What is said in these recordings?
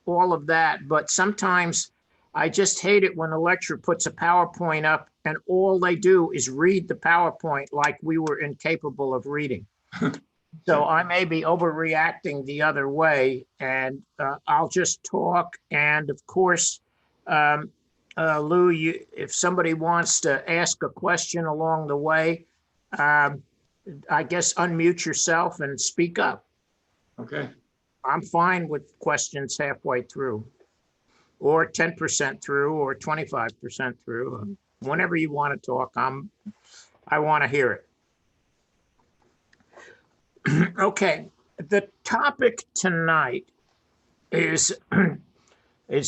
all of that. But sometimes I just hate it when a lecturer puts a PowerPoint up and all they do is read the PowerPoint like we were incapable of reading. So I may be overreacting the other way, and I'll just talk. And of course, Lou, if somebody wants to ask a question along the way, I guess unmute yourself and speak up. Okay. I'm fine with questions halfway through, or 10% through, or 25% through. Whenever you want to talk, I want to hear it. Okay, the topic tonight is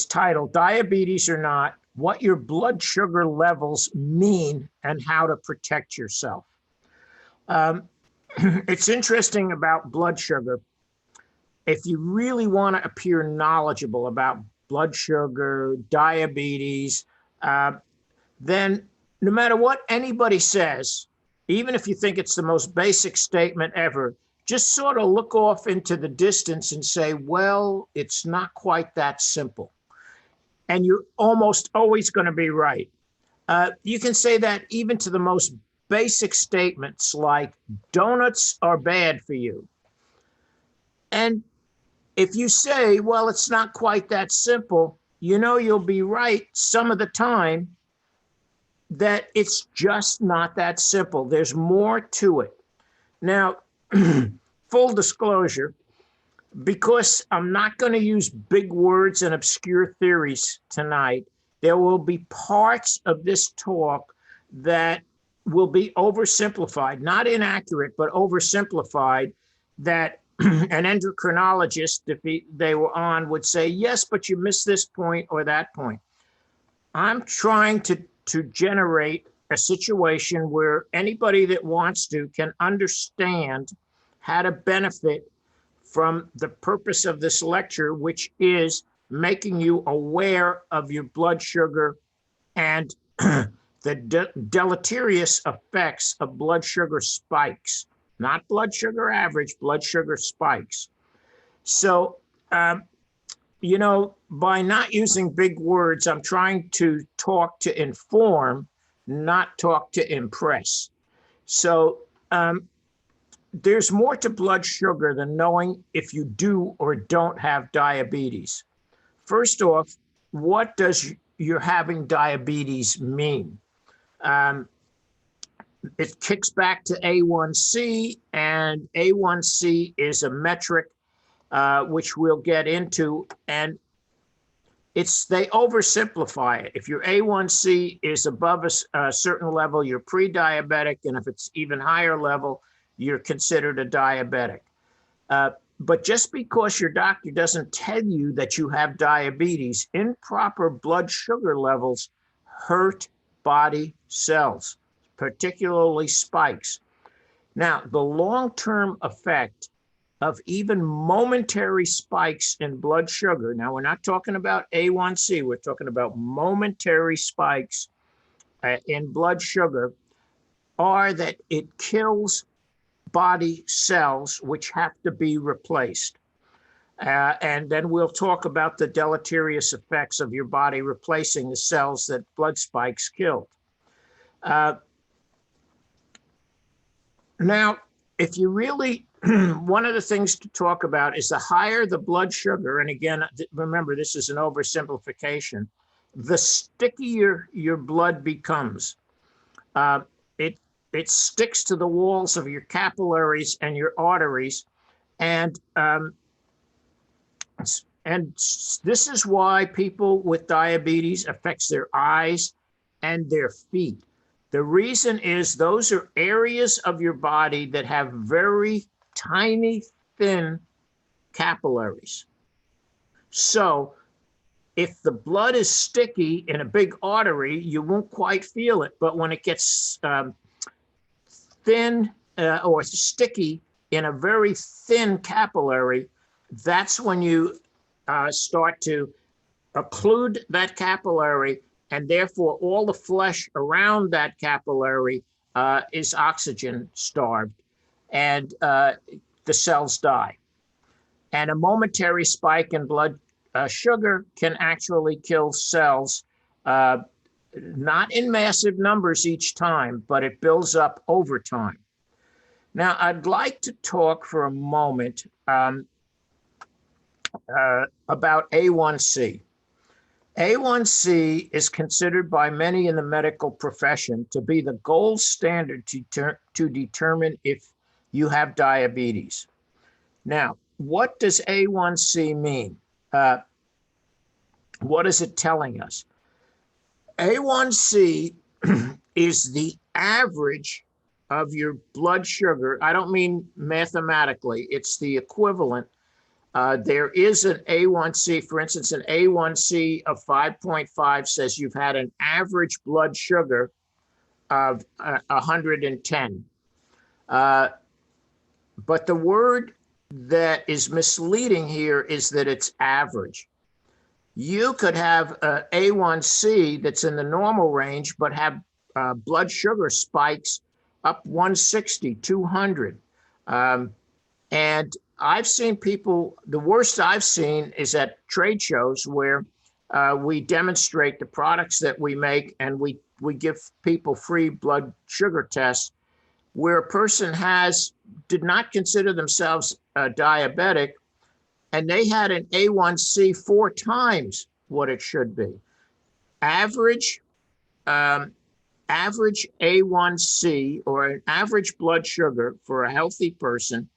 titled Diabetes or Not, What Your Blood Sugar Levels Mean and How to Protect Yourself. It's interesting about blood sugar. If you really want to appear knowledgeable about blood sugar, diabetes, then no matter what anybody says, even if you think it's the most basic statement ever, just sort of look off into the distance and say, well, it's not quite that simple. And you're almost always going to be right. You can say that even to the most basic statements like donuts are bad for you. And if you say, well, it's not quite that simple, you know you'll be right some of the time that it's just not that simple. There's more to it. Now, full disclosure, because I'm not going to use big words and obscure theories tonight, there will be parts of this talk that will be oversimplified, not inaccurate, but oversimplified, that an endocrinologist, if they were on, would say, yes, but you missed this point or that point. I'm trying to generate a situation where anybody that wants to can understand how to benefit from the purpose of this lecture, which is making you aware of your blood sugar and the deleterious effects of blood sugar spikes, not blood sugar average, blood sugar spikes. So, you know, by not using big words, I'm trying to talk to inform, not talk to impress. So there's more to blood sugar than knowing if you do or don't have diabetes. First off, what does your having diabetes mean? It kicks back to A1C, and A1C is a metric which we'll get into, and they oversimplify it. If your A1C is above a certain level, you're pre-diabetic, and if it's even higher level, you're considered a diabetic. But just because your doctor doesn't tell you that you have diabetes, improper blood sugar levels hurt body cells, particularly spikes. Now, the long-term effect of even momentary spikes in blood sugar, now we're not talking about A1C, we're talking about momentary spikes in blood sugar, are that it kills body cells which have to be replaced. And then we'll talk about the deleterious effects of your body replacing the cells that blood spikes killed. Now, if you really, one of the things to talk about is the higher the blood sugar, and again, remember, this is an oversimplification, the stickier your blood becomes. It sticks to the walls of your capillaries and your arteries, and this is why people with diabetes affects their eyes and their feet. The reason is those are areas of your body that have very tiny, thin capillaries. So if the blood is sticky in a big artery, you won't quite feel it. But when it gets thin or sticky in a very thin capillary, that's when you start to occlude that capillary, and therefore all the flesh around that capillary is oxygen starved, and the cells die. And a momentary spike in blood sugar can actually kill cells, uh, not in massive numbers each time, but it builds up over time. Now, I'd like to talk for a moment about A1C. A1C is considered by many in the medical profession to be the gold standard to determine if you have diabetes. Now, what does A1C mean? What is it telling us? A1C is the average of your blood sugar. I don't mean mathematically, it's the equivalent. There is an A1C, for instance, an A1C of 5.5 says you've had an average blood sugar of 110. But the word that is misleading here is that it's average. You could have an A1C that's in the normal range, but have blood sugar spikes up 160, 200. And I've seen people, the worst I've seen is at trade shows where we demonstrate the products that we make, and we give people free blood sugar tests where a person did not consider themselves diabetic, and they had an A1C 4 times what it should be. Average A1C, or an average blood sugar for a healthy person,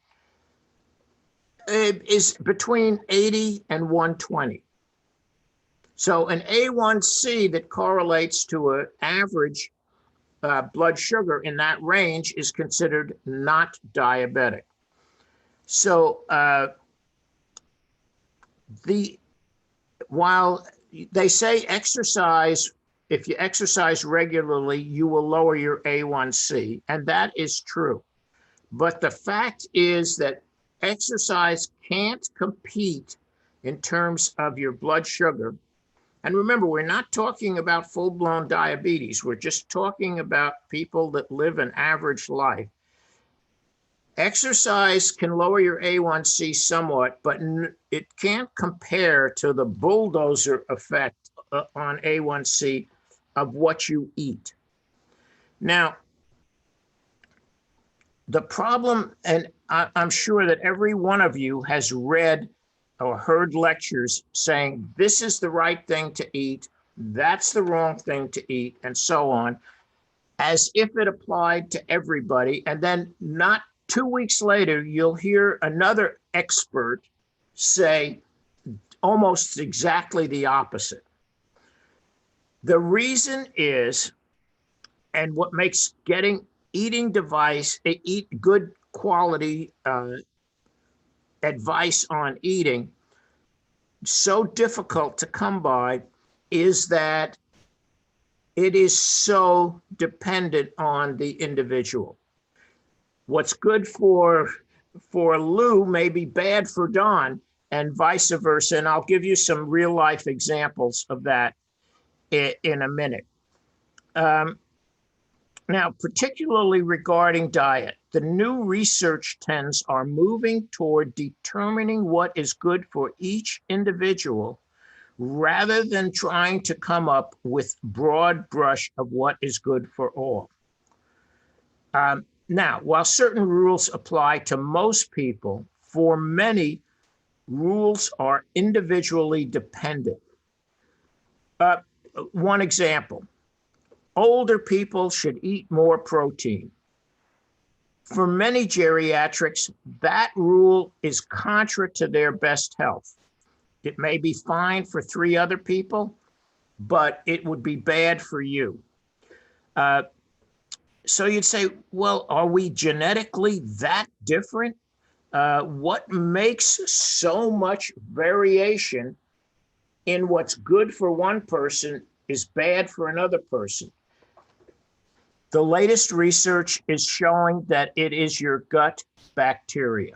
is between 80 and 120. So an A1C that correlates to an average blood sugar in that range is considered not diabetic. So while they say exercise, if you exercise regularly, you will lower your A1C, and that is true. But the fact is that exercise can't compete in terms of your blood sugar. And remember, we're not talking about full-blown diabetes. We're just talking about people that live an average life. Exercise can lower your A1C somewhat, but it can't compare to the bulldozer effect on A1C of what you eat. Now, the problem, and I'm sure that every one of you has read or heard lectures saying this is the right thing to eat, that's the wrong thing to eat, and so on, as if it applied to everybody. And then not 2 weeks later, you'll hear another expert say almost exactly the opposite. The reason is, and what makes eating good quality advice on eating so difficult to come by, is that it is so dependent on the individual. What's good for Lou may be bad for Don, and vice versa. And I'll give you some real life examples of that in a minute. Now, particularly regarding diet, the new research trends are moving toward determining what is good for each individual rather than trying to come up with broad brush of what is good for all. Now, while certain rules apply to most people, for many, rules are individually dependent. One example, older people should eat more protein. For many geriatrics, that rule is contra to their best health. It may be fine for 3 other people, but it would be bad for you. So you'd say, well, are we genetically that different? What makes so much variation in what's good for one person is bad for another person? The latest research is showing that it is your gut bacteria.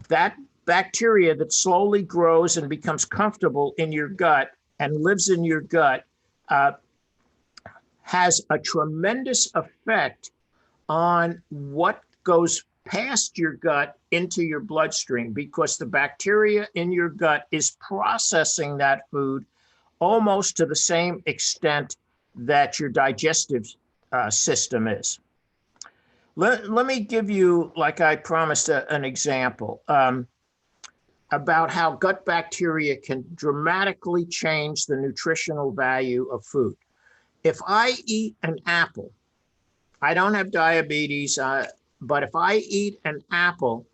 That bacteria that slowly grows and becomes comfortable in your gut and lives in your gut has a tremendous effect on what goes past your gut into your bloodstream because the bacteria in your gut is processing that food almost to the same extent that your digestive system is. Let me give you, like I promised, an example about how gut bacteria can dramatically change the nutritional value of food. If I eat an apple, I don't have diabetes, but if I eat an apple,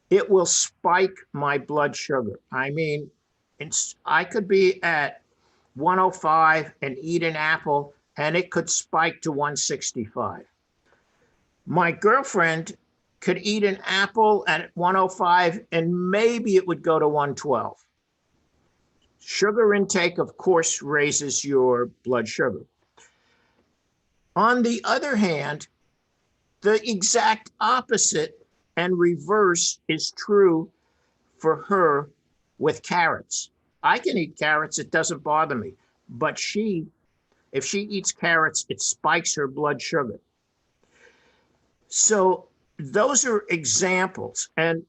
it will spike my blood sugar. I mean, I could be at 105 and eat an apple, and it could spike to 165. My girlfriend could eat an apple at 105, and maybe it would go to 112. Sugar intake, of course, raises your blood sugar. On the other hand, the exact opposite and reverse is true for her with carrots. I can eat carrots, it doesn't bother me. But if she eats carrots, it spikes her blood sugar. So those are examples. And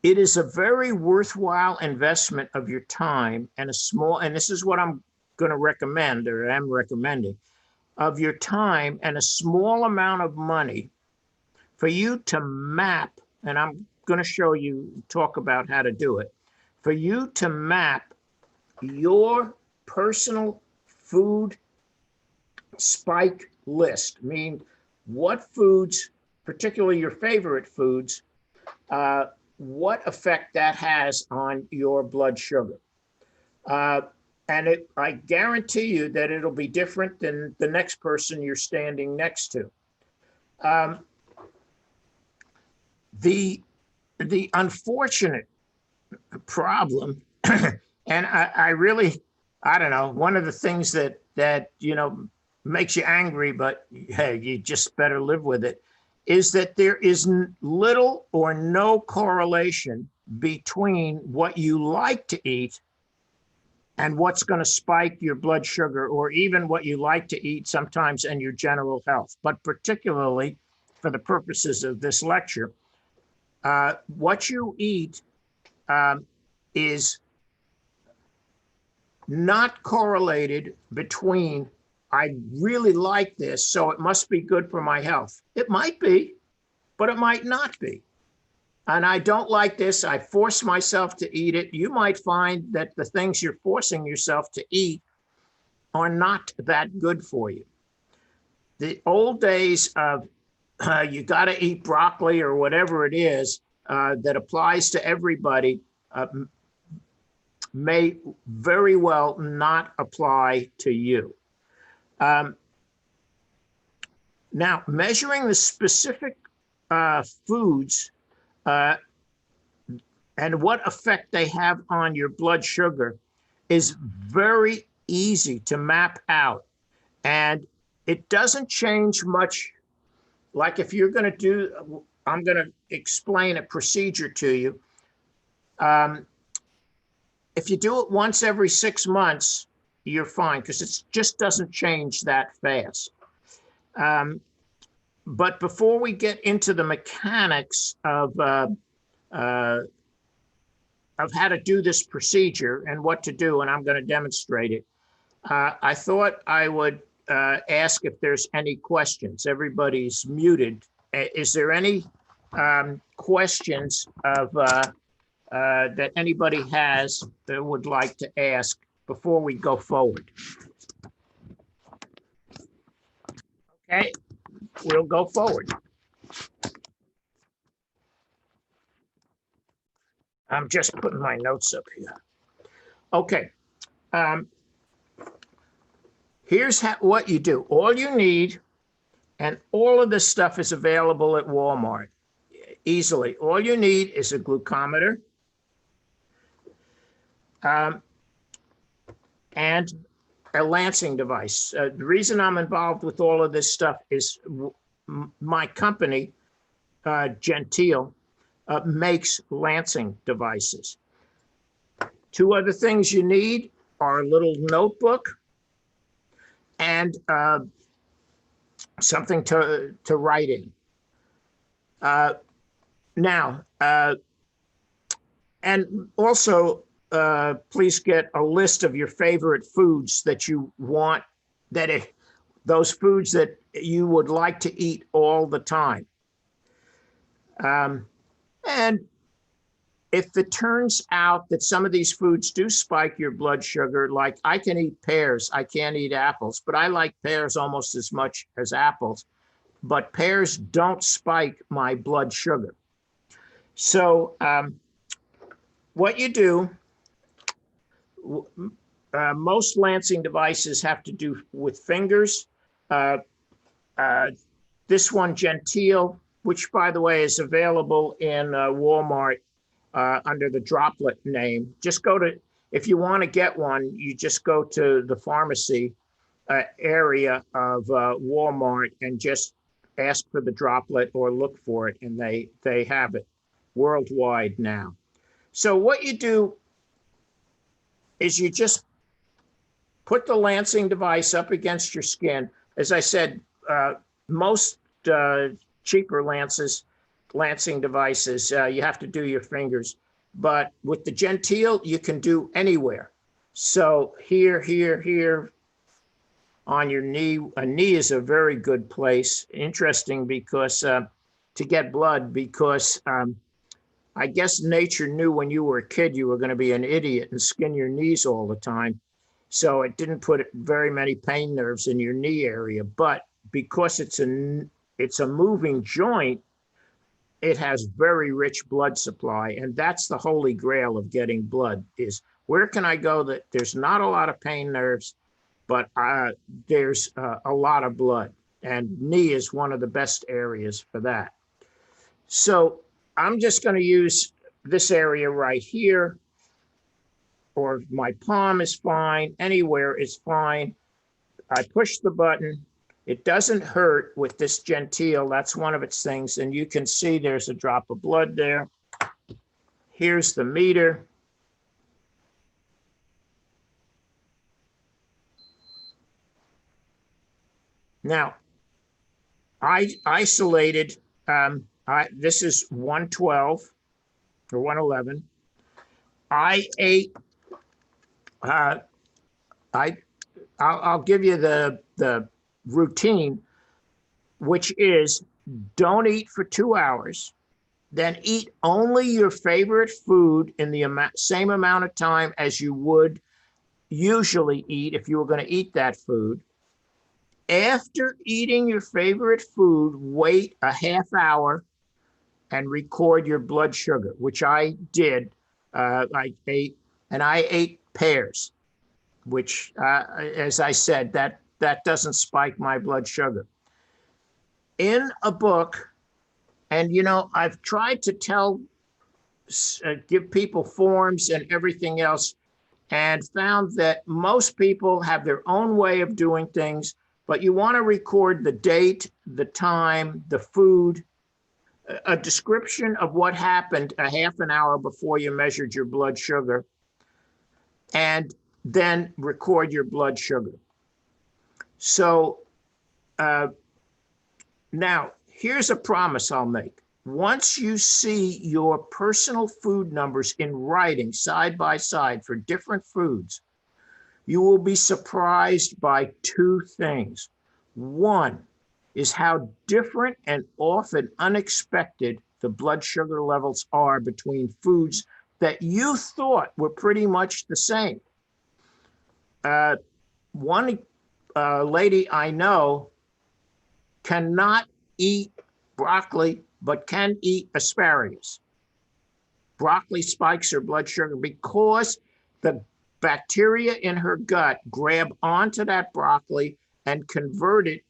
it is a very worthwhile investment of your time and and this is what I'm going to recommend, or am recommending, of your time and a small amount of money for you to map, and I'm going to talk about how to do it, for you to map your personal food spike list. I mean, what foods, particularly your favorite foods, what effect that has on your blood sugar. And I guarantee you that it'll be different than the next person you're standing next to. The unfortunate problem, and I really, I don't know, one of the things that makes you angry, but hey, you just better live with it, is that there is little or no correlation between what you like to eat and what's going to spike your blood sugar, or even what you like to eat sometimes, and your general health. But particularly for the purposes of this lecture, what you eat is not correlated between, I really like this, so it must be good for my health. It might be, but it might not be. And I don't like this, I force myself to eat it. You might find that the things you're forcing yourself to eat are not that good for you. The old days of you got to eat broccoli or whatever it is that applies to everybody may very well not apply to you. Now, measuring the specific foods and what effect they have on your blood sugar is very easy to map out. And it doesn't change much. Like if you're going to do, I'm going to explain a procedure to you. If you do it once every 6 months, you're fine, because it just doesn't change that fast. But before we get into the mechanics of how to do this procedure and what to do, and I'm going to demonstrate it, I thought I would ask if there's any questions. Everybody's muted. Is there any questions that anybody has that would like to ask before we go forward? Okay, we'll go forward. I'm just putting my notes up here. Okay. Here's what you do. All you need, and all of this stuff is available at Walmart easily. All you need is a glucometer and a lancing device. The reason I'm involved with all of this stuff is my company, Gentile, makes lancing devices. Two other things you need are a little notebook and something to write in. Now, and also, please get a list of your favorite foods that you want, those foods that you would like to eat all the time. And if it turns out that some of these foods do spike your blood sugar, like I can eat pears, I can't eat apples, but I like pears almost as much as apples, but pears don't spike my blood sugar. So what you do, most lancing devices have to do with fingers. This one, Gentile, which by the way is available in Walmart under the droplet name. Just go to, if you want to get one, you just go to the pharmacy area of Walmart and just ask for the droplet or look for it, and they have it worldwide now. So what you do is you just put the lancing device up against your skin. As I said, most cheaper lancing devices, you have to do your fingers. But with the Gentile, you can do anywhere. So here, here, here on your knee. A knee is a very good place. Interesting because to get blood, because I guess nature knew when you were a kid you were going to be an idiot and skin your knees all the time. So it didn't put very many pain nerves in your knee area. But because it's a moving joint, it has very rich blood supply. And that's the holy grail of getting blood, is where can I go that there's not a lot of pain nerves, but there's a lot of blood. And knee is one of the best areas for that. So I'm just going to use this area right here, or my palm is fine, anywhere is fine. I push the button. It doesn't hurt with this Gentile. That's one of its things. And you can see there's a drop of blood there. Here's the meter. Now, I isolated, this is 112 or 111. I ate, I'll give you the routine, which is don't eat for 2 hours, then eat only your favorite food in the same amount of time as you would usually eat if you were going to eat that food. After eating your favorite food, wait a half hour and record your blood sugar, which I did. I ate pears, which, as I said, that doesn't spike my blood sugar. In a book, and I've tried to give people forms and everything else, and found that most people have their own way of doing things, but you want to record the date, the time, the food, a description of what happened a half an hour before you measured your blood sugar, and then record your blood sugar. So now here's a promise I'll make. Once you see your personal food numbers in writing side by side for different foods, you will be surprised by two things. One is how different and often unexpected the blood sugar levels are between foods that you thought were pretty much the same. One lady I know cannot eat broccoli, but can eat asparagus. Broccoli spikes her blood sugar because the bacteria in her gut grab onto that broccoli and convert it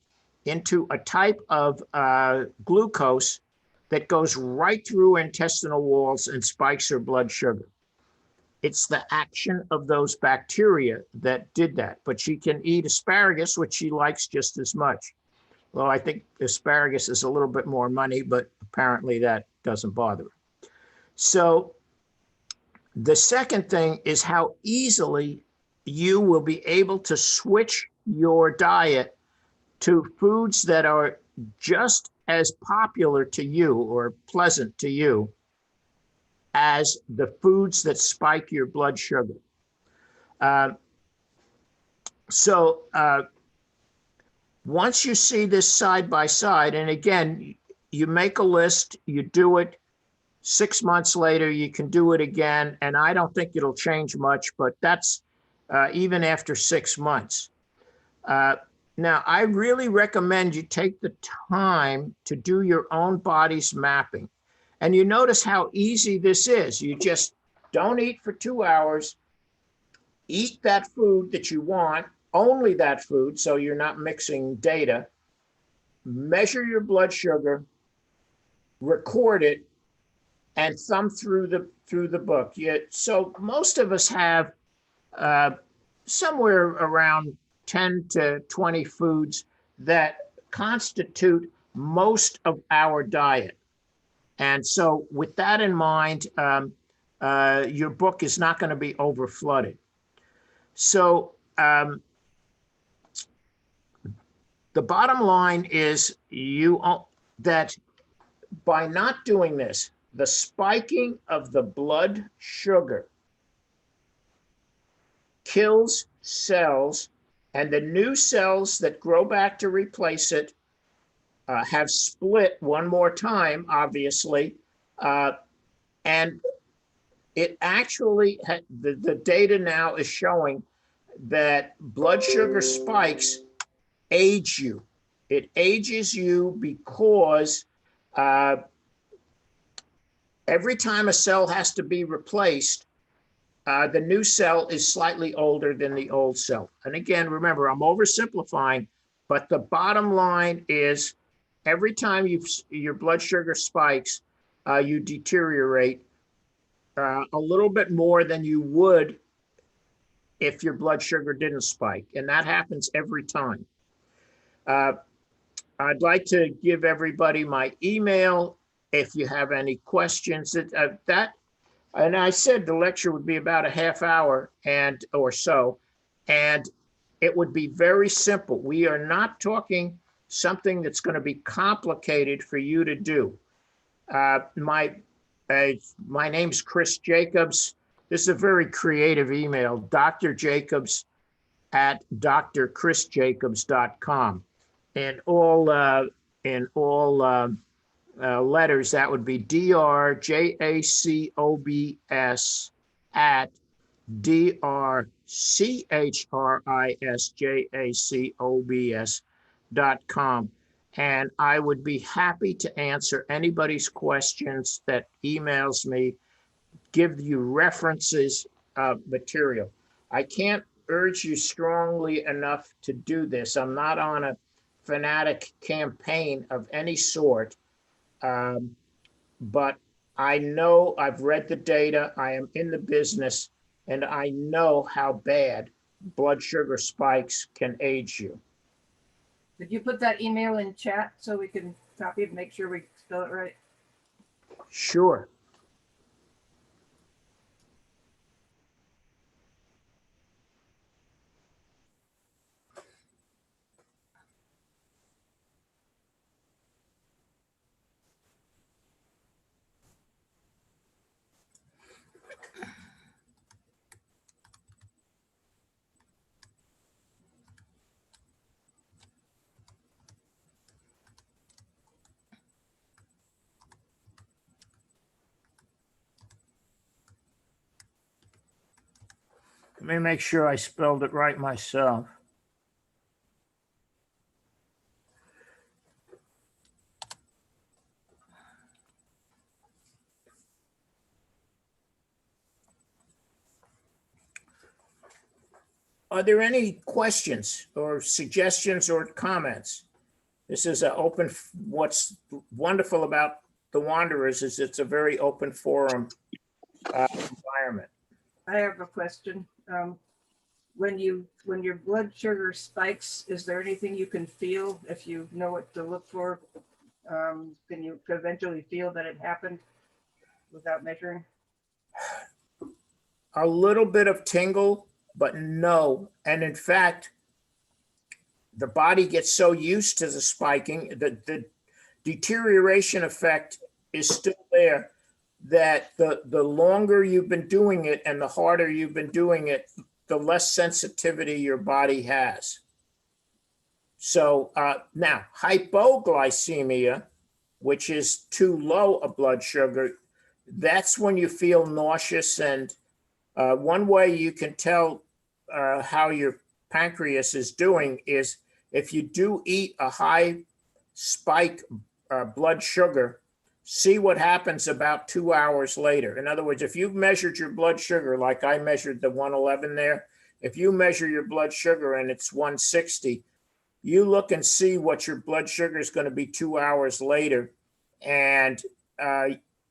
into a type of glucose that goes right through intestinal walls and spikes her blood sugar. It's the action of those bacteria that did that. But she can eat asparagus, which she likes just as much. Well, I think asparagus is a little bit more money, but apparently that doesn't bother her. So the second thing is how easily you will be able to switch your diet to foods that are just as popular to you or pleasant to you as the foods that spike your blood sugar. So once you see this side by side, and again, you make a list, you do it 6 months later, you can do it again. And I don't think it'll change much, but that's even after 6 months. Now, I really recommend you take the time to do your own body's mapping. And you notice how easy this is. You just don't eat for 2 hours, eat that food that you want, only that food, so you're not mixing data, measure your blood sugar, record it, and thumb through the book. So most of us have somewhere around 10 to 20 foods that constitute most of our diet. And so with that in mind, your book is not going to be overflooded. So the bottom line is that by not doing this, the spiking of the blood sugar kills cells, and the new cells that grow back to replace it have split one more time, obviously. And it actually, the data now is showing that blood sugar spikes age you. It ages you because every time a cell has to be replaced, the new cell is slightly older than the old cell. And again, remember, I'm oversimplifying, but the bottom line is every time your blood sugar spikes, you deteriorate a little bit more than you would if your blood sugar didn't spike. And that happens every time. I'd like to give everybody my email if you have any questions. And I said the lecture would be about a half hour or so, and it would be very simple. We are not talking something that's going to be complicated for you to do. My name's Chris Jacobs. This is a very creative email, drjacobs@drchrisjacobs.com. In all letters, that would be drjacobs@drchrisjacobs.com. And I would be happy to answer anybody's questions that emails me, give you references of material. I can't urge you strongly enough to do this. I'm not on a fanatic campaign of any sort, but I know, I've read the data, I am in the business, and I know how bad blood sugar spikes can age you. Did you put that email in chat so we can copy it and make sure we spell it right? Sure. Let me make sure I spelled it right myself. Are there any questions or suggestions or comments? This is an open, what's wonderful about the Wanderers is it's a very open forum environment. I have a question. When your blood sugar spikes, is there anything you can feel if you know what to look for? Can you eventually feel that it happened without measuring? A little bit of tingle, but no. And in fact, the body gets so used to the spiking, the deterioration effect is still there, that the longer you've been doing it and the harder you've been doing it, the less sensitivity your body has. So now hypoglycemia, which is too low a blood sugar, that's when you feel nauseous. And one way you can tell how your pancreas is doing is if you do eat a high spike blood sugar, see what happens about 2 hours later. In other words, if you've measured your blood sugar, like I measured the 111 there, if you measure your blood sugar and it's 160, you look and see what your blood sugar is going to be 2 hours later. And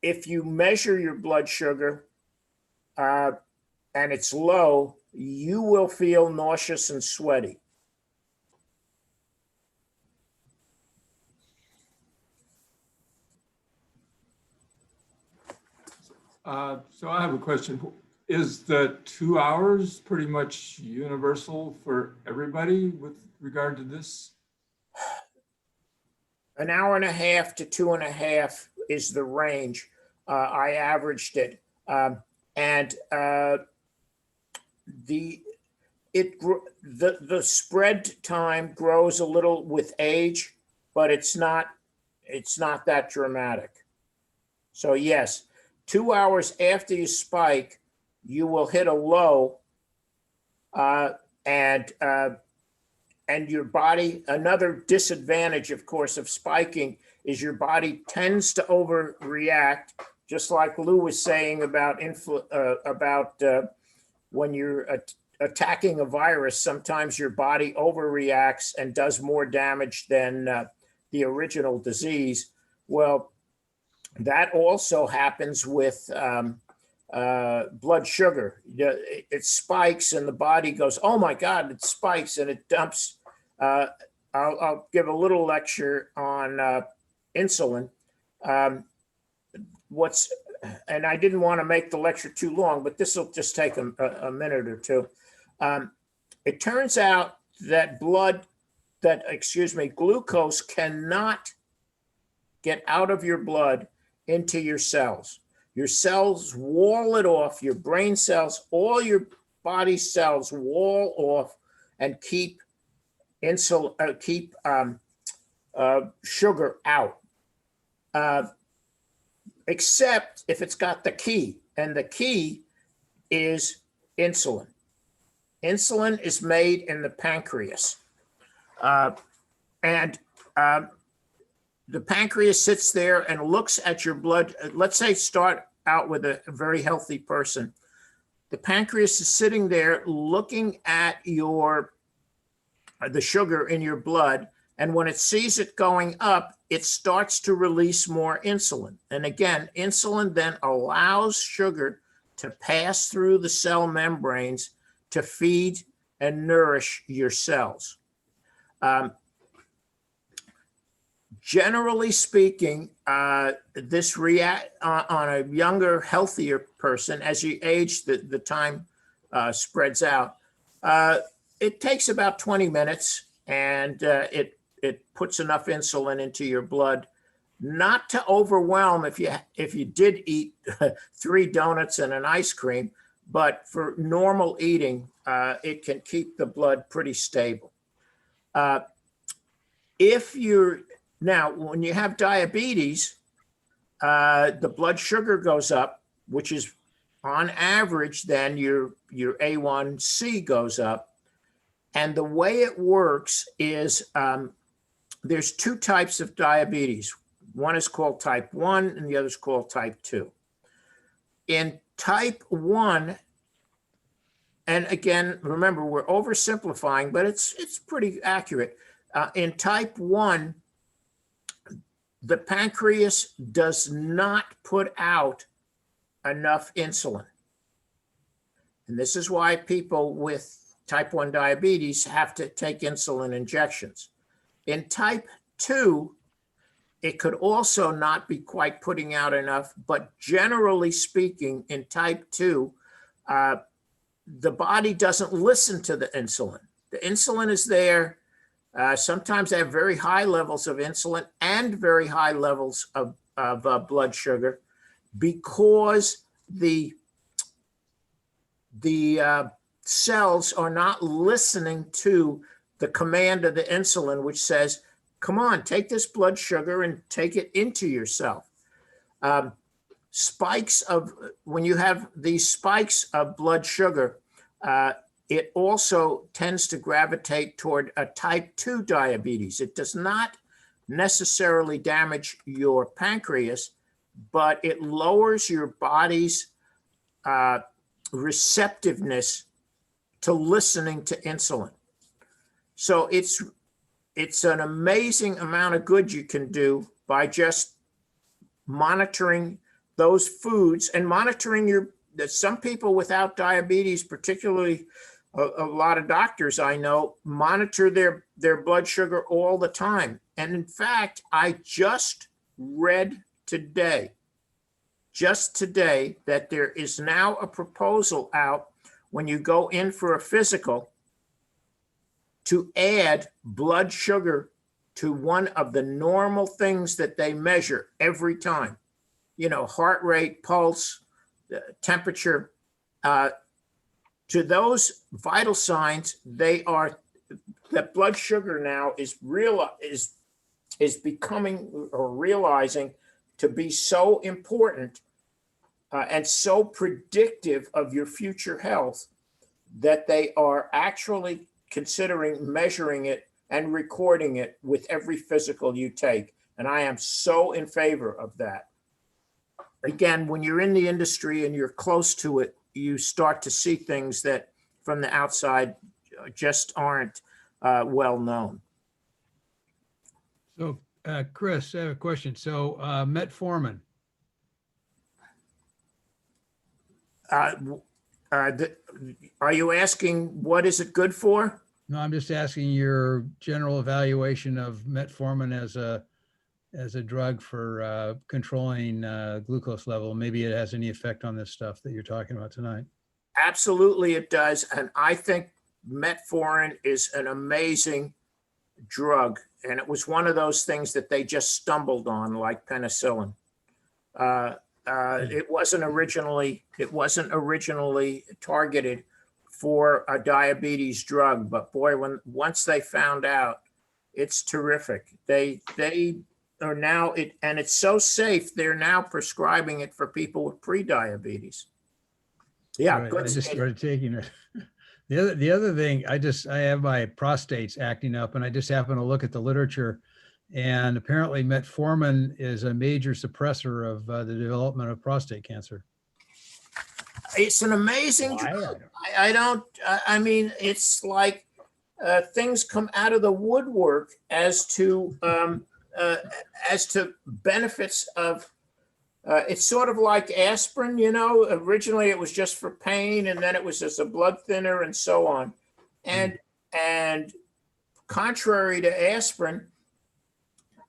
if you measure your blood sugar and it's low, you will feel nauseous and sweaty. So I have a question. Is the 2 hours pretty much universal for everybody with regard to this? An hour and a half to 2.5 is the range. I averaged it. The spread time grows a little with age, but it's not that dramatic. So yes, 2 hours after you spike, you will hit a low, and your body, another disadvantage, of course, of spiking is your body tends to overreact, just like Lou was saying about when you're attacking a virus, sometimes your body overreacts and does more damage than the original disease. Well, that also happens with blood sugar. It spikes and the body goes, oh my God, it spikes, and it dumps. I'll give a little lecture on insulin. And I didn't want to make the lecture too long, but this will just take a minute or two. It turns out that glucose cannot get out of your blood into your cells. Your cells wall it off, your brain cells, all your body cells wall off and keep sugar out, except if it's got the key, and the key is insulin. Insulin is made in the pancreas, and the pancreas sits there and looks at your blood. Let's say start out with a very healthy person. The pancreas is sitting there looking at the sugar in your blood, and when it sees it going up, it starts to release more insulin. And again, insulin then allows sugar to pass through the cell membranes to feed and nourish your cells. Generally speaking, this react on a younger, healthier person. As you age, the time spreads out. It takes about 20 minutes, and it puts enough insulin into your blood, not to overwhelm if you did eat 3 donuts and an ice cream, but for normal eating, it can keep the blood pretty stable. Now, when you have diabetes, the blood sugar goes up, which is on average, then your A1C goes up. And the way it works is there's 2 types of diabetes. One is called type 1 and the other is called type 2. In type 1, and again, remember, we're oversimplifying, but it's pretty accurate. In type 1, the pancreas does not put out enough insulin. And this is why people with type 1 diabetes have to take insulin injections. In type 2, it could also not be quite putting out enough, but generally speaking, in type 2, the body doesn't listen to the insulin. The insulin is there. Sometimes they have very high levels of insulin and very high levels of blood sugar because the cells are not listening to the command of the insulin, which says, come on, take this blood sugar and take it into yourself. When you have these spikes of blood sugar, it also tends to gravitate toward a type 2 diabetes. It does not necessarily damage your pancreas, but it lowers your body's receptiveness to listening to insulin. So it's an amazing amount of good you can do by just monitoring those foods and monitoring some people without diabetes, particularly a lot of doctors I know, monitor their blood sugar all the time. And in fact, I just read today, that there is now a proposal out when you go in for a physical to add blood sugar to one of the normal things that they measure every time. You know, heart rate, pulse, temperature. To those vital signs, that blood sugar now is becoming or realizing to be so important and so predictive of your future health that they are actually considering measuring it and recording it with every physical you take. And I am so in favor of that. Again, when you're in the industry and you're close to it, you start to see things that from the outside just aren't well known. So, Chris, I have a question. So, metformin. Are you asking what is it good for? No, I'm just asking your general evaluation of metformin as a drug for controlling glucose level. Maybe it has any effect on this stuff that you're talking about tonight. Absolutely, it does. And I think metformin is an amazing drug. And it was one of those things that they just stumbled on, like penicillin. It wasn't originally targeted for a diabetes drug, but boy, once they found out, it's terrific. They are now and it's so safe. They're now prescribing it for people with pre-diabetes. Yeah, Right. good. I just started taking it. The other thing, I have my prostates acting up, and I just happen to look at the literature, and apparently metformin is a major suppressor of the development of prostate cancer. It's an amazing drug. I mean, it's like things come out of the woodwork as to benefits of. It's sort of like aspirin, you know. Originally, it was just for pain, and then it was as a blood thinner, and so on. And contrary to aspirin,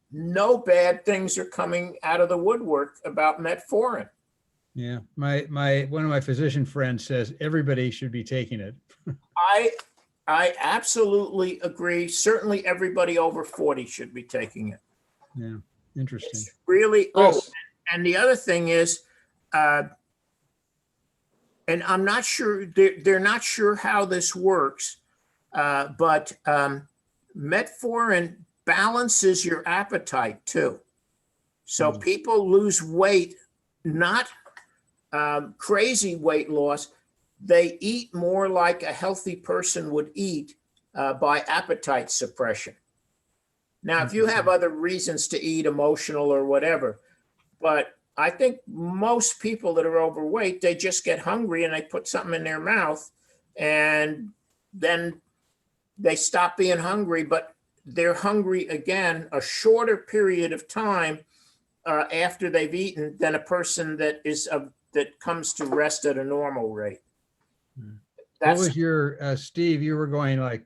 no bad things are coming out of the woodwork about metformin. Yeah, one of my physician friends says everybody should be taking it. I absolutely agree. Certainly, everybody over 40 should be taking it. Yeah, interesting. It's really. And the other thing is, and I'm not sure, they're not sure how this works, but metformin balances your appetite too. So people lose weight, not crazy weight loss. They eat more like a healthy person would eat by appetite suppression. Now, if you have other reasons to eat, emotional or whatever, but I think most people that are overweight, they just get hungry and they put something in their mouth and then they stop being hungry, but they're hungry again a shorter period of time after they've eaten than a person that comes to rest at a normal rate. What was your, Steve, you were going like,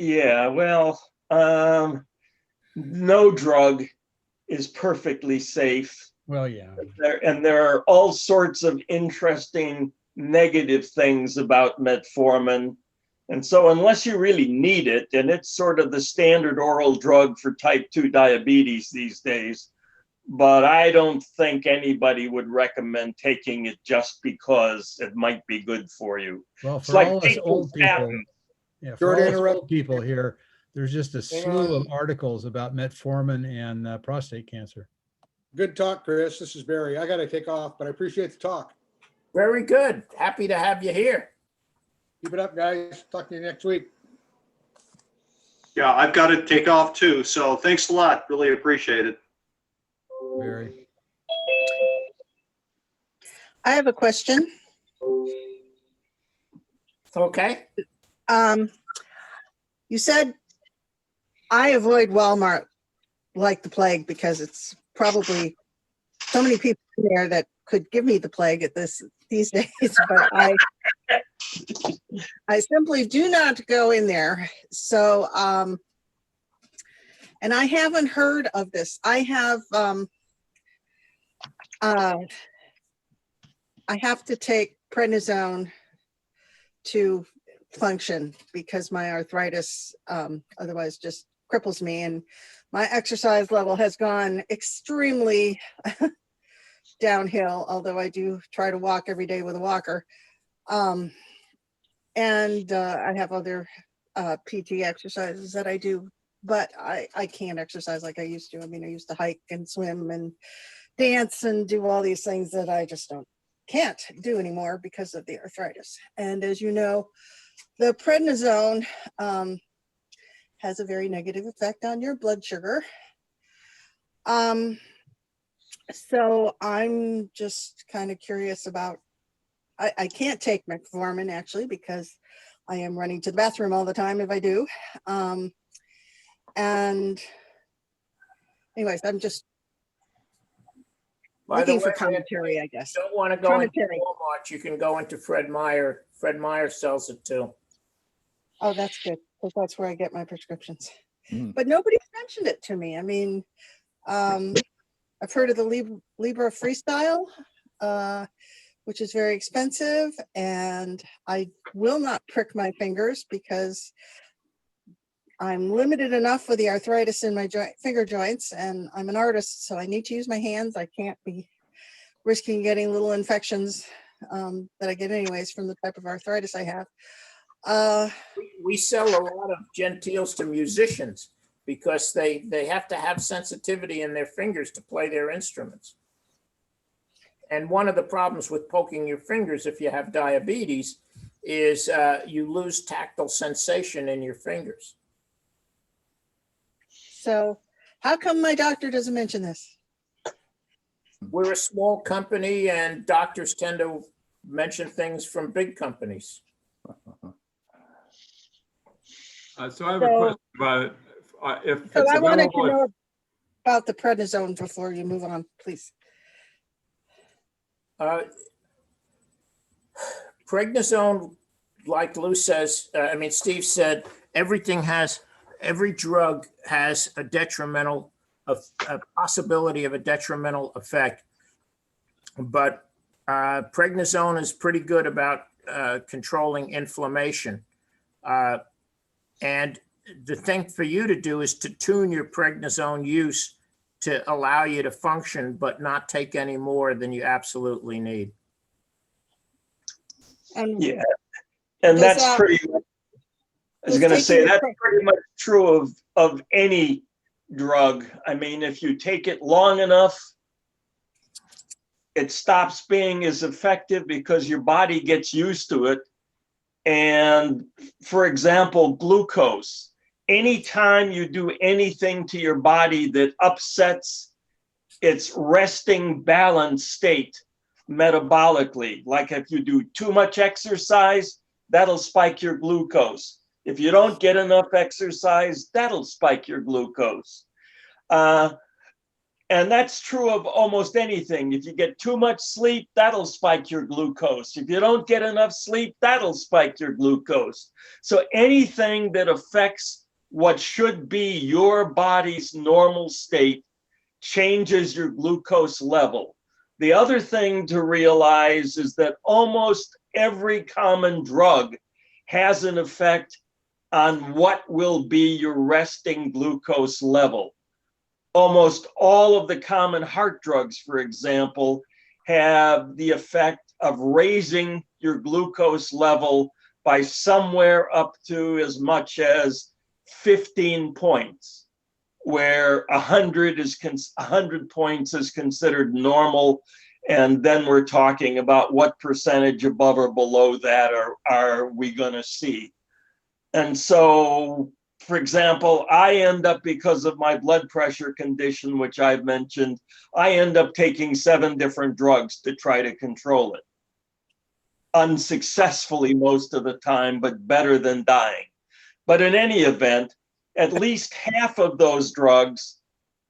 Yeah, well, no drug is perfectly safe. well, yeah. And there are all sorts of interesting negative things about metformin. And so unless you really need it, and it's sort of the standard oral drug for type 2 diabetes these days, but I don't think anybody would recommend taking it just because it might be good for you. Well, It's for like all us taking old people, statins. yeah, for Sorry to all us interrupt. old people here, there's just a Hang slew on. of articles about metformin and prostate cancer. Good talk, Chris. This is Barry. I got to take off, but I appreciate the talk. Very good. Happy to have you here. Keep it up, guys. Talk to you next week. Yeah, I've got to take off too. So thanks a lot. Really appreciate it. Very. I have a question. Okay. You said I avoid Walmart like the plague because it's probably so many people there that could give me the plague at these days, but I simply do not go in there. So, and I haven't heard of this. I have to take prednisone to function because my arthritis otherwise just cripples me, and my exercise level has gone extremely downhill, although I do try to walk every day with a walker. And I have other PT exercises that I do, but I can't exercise like I used to. I mean, I used to hike and swim and dance and do all these things that I just can't do anymore because of the arthritis. And as you know, the prednisone has a very negative effect on your blood sugar. So I'm just kind of curious about, I can't take metformin actually because I am running to the bathroom all the time if I do. And anyways, I'm just By the looking for way, commentary, I guess. if you don't want to go into Commentary. Walmart, you can go into Fred Meyer. Fred Meyer sells it too. Oh, that's good, because that's where I get my prescriptions. Mm. But nobody's mentioned it to me. I mean, I've heard of the Libra Freestyle, which is very expensive, and I will not prick my fingers because I'm limited enough with the arthritis in my finger joints, and I'm an artist, so I need to use my hands. I can't be risking getting little infections that I get anyways from the type of arthritis I have. We sell a lot of gentiles to musicians because they have to have sensitivity in their fingers to play their instruments. And one of the problems with poking your fingers if you have diabetes is you lose tactile sensation in your fingers. So how come my doctor doesn't mention this? We're a small company and doctors tend to mention things from big companies. So I have a question about it. If So it's I wanted to available, know about the prednisone before you move on, please. Prednisone, like Lou says, Steve said, every drug has a possibility of a detrimental effect. But prednisone is pretty good about controlling inflammation. And the thing for you to do is to tune your prednisone use to allow you to function, but not take any more than you absolutely need. And Yeah, and Does that's that- pretty much, I was does gonna taking say, the that's pre- pretty much true of any drug. I mean, if you take it long enough, it stops being as effective because your body gets used to it. And for example, glucose, anytime you do anything to your body that upsets its resting balance state metabolically, like if you do too much exercise, that'll spike your glucose. If you don't get enough exercise, that'll spike your glucose. And that's true of almost anything. If you get too much sleep, that'll spike your glucose. If you don't get enough sleep, that'll spike your glucose. So anything that affects what should be your body's normal state changes your glucose level. The other thing to realize is that almost every common drug has an effect on what will be your resting glucose level. Almost all of the common heart drugs, for example, have the effect of raising your glucose level by somewhere up to as much as 15 points, where 100 points is considered normal. And then we're talking about what percentage above or below that are we going to see. And so, for example, I end up, because of my blood pressure condition, which I've mentioned, I end up taking 7 different drugs to try to control it. Unsuccessfully most of the time, but better than dying. But in any event, at least half of those drugs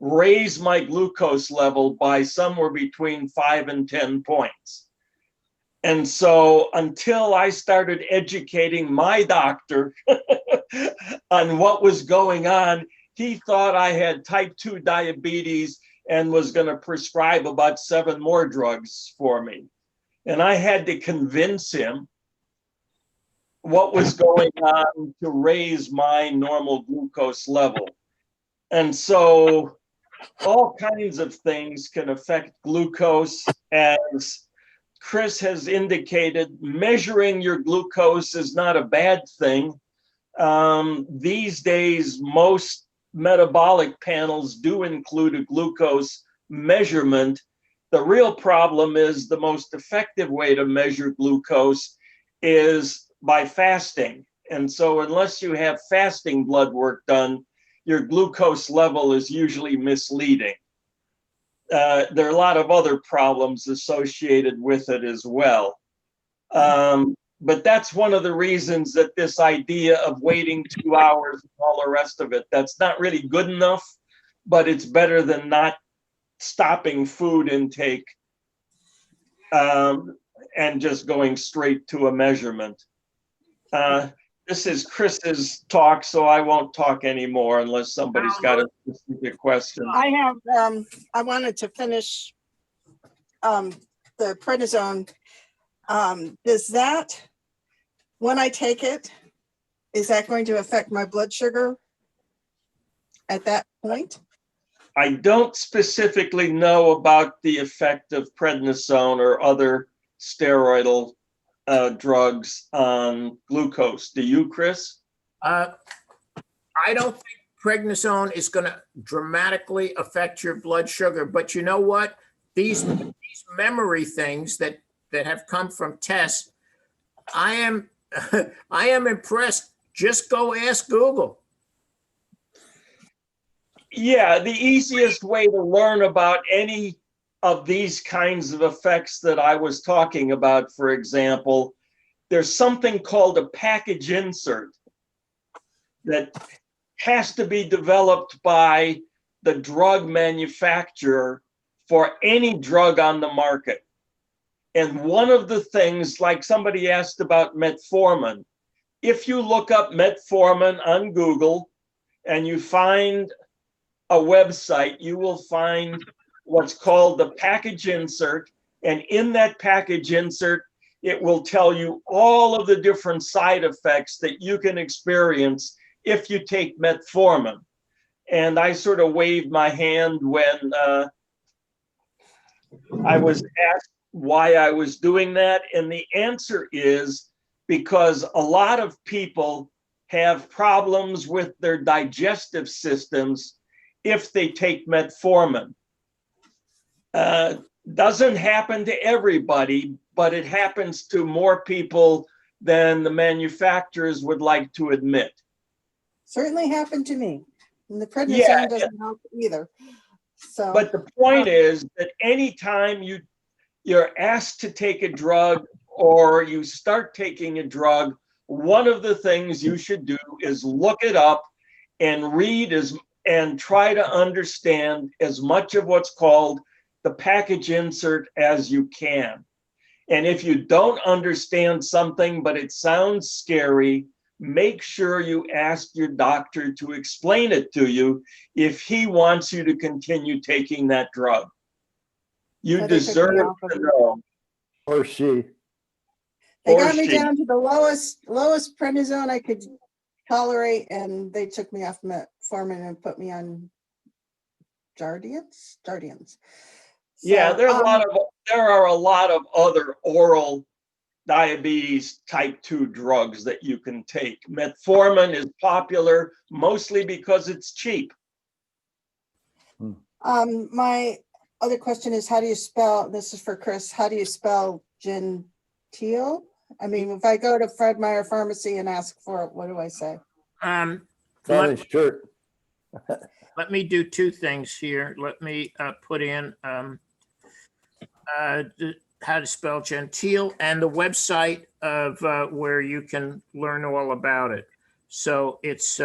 raise my glucose level by somewhere between 5 and 10 points. And so until I started educating my doctor on what was going on, he thought I had type 2 diabetes and was going to prescribe about 7 more drugs for me. And I had to convince him what was going on to raise my normal glucose level. And so all kinds of things can affect glucose. As Chris has indicated, measuring your glucose is not a bad thing. These days, most metabolic panels do include a glucose measurement. The real problem is the most effective way to measure glucose is by fasting. And so unless you have fasting blood work done, your glucose level is usually misleading. There are a lot of other problems associated with it as well. But that's one of the reasons that this idea of waiting 2 hours and all the rest of it, that's not really good enough, but it's better than not stopping food intake and just going straight to a measurement. This is Chris's talk, so I won't talk anymore unless somebody's got a specific question. I have, I wanted to finish the prednisone. Does that, when I take it, is that going to affect my blood sugar at that point? I don't specifically know about the effect of prednisone or other steroidal drugs on glucose. Do you, Chris? I don't think prednisone is going to dramatically affect your blood sugar, but you know what? These memory things that have come from tests, I am impressed. Just go ask Google. Yeah, the easiest way to learn about any of these kinds of effects that I was talking about, for example, there's something called a package insert that has to be developed by the drug manufacturer for any drug on the market. And one of the things, like somebody asked about metformin, if you look up metformin on Google and you find a website, you will find what's called the package insert. And in that package insert, it will tell you all of the different side effects that you can experience if you take metformin. And I sort of waved my hand when I was asked why I was doing that. And the answer is because a lot of people have problems with their digestive systems if they take metformin. Doesn't happen to everybody, but it happens to more people than the manufacturers would like to admit. Certainly happened to me. And the prednisone doesn't help either. So, but the point is that anytime you're asked to take a drug or you start taking a drug, one of the things you should do is look it up and read and try to understand as much of what's called the package insert as you can. And if you don't understand something, but it sounds scary, make sure you ask your doctor to explain it to you if he wants you to continue taking that drug. You deserve to know. Or she. They Or got me she. down to the lowest prednisone I could tolerate, and they took me off metformin and put me on Jardians. Yeah, So, there are a lot of other oral diabetes type 2 drugs that you can take. Metformin is popular mostly because it's cheap. my other question is, how do you spell, this is for Chris, how do you spell genteel? I mean, if I go to Fred Meyer Pharmacy and ask for it, what do I say? Let, Spanish shirt. let me do two things here. Let me put in how to spell genteel and the website of where you can learn all about it. So it's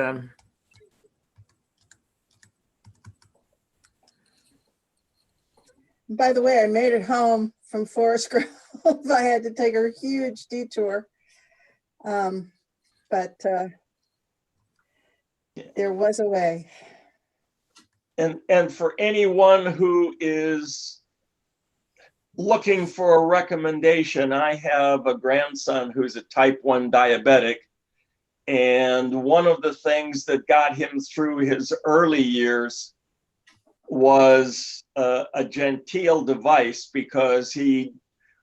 By the way, I made it home from Forest Grove. I had to take a huge detour. But there was a way. And for anyone who is looking for a recommendation, I have a grandson who's a type 1 diabetic. And one of the things that got him through his early years was a genteel device, because he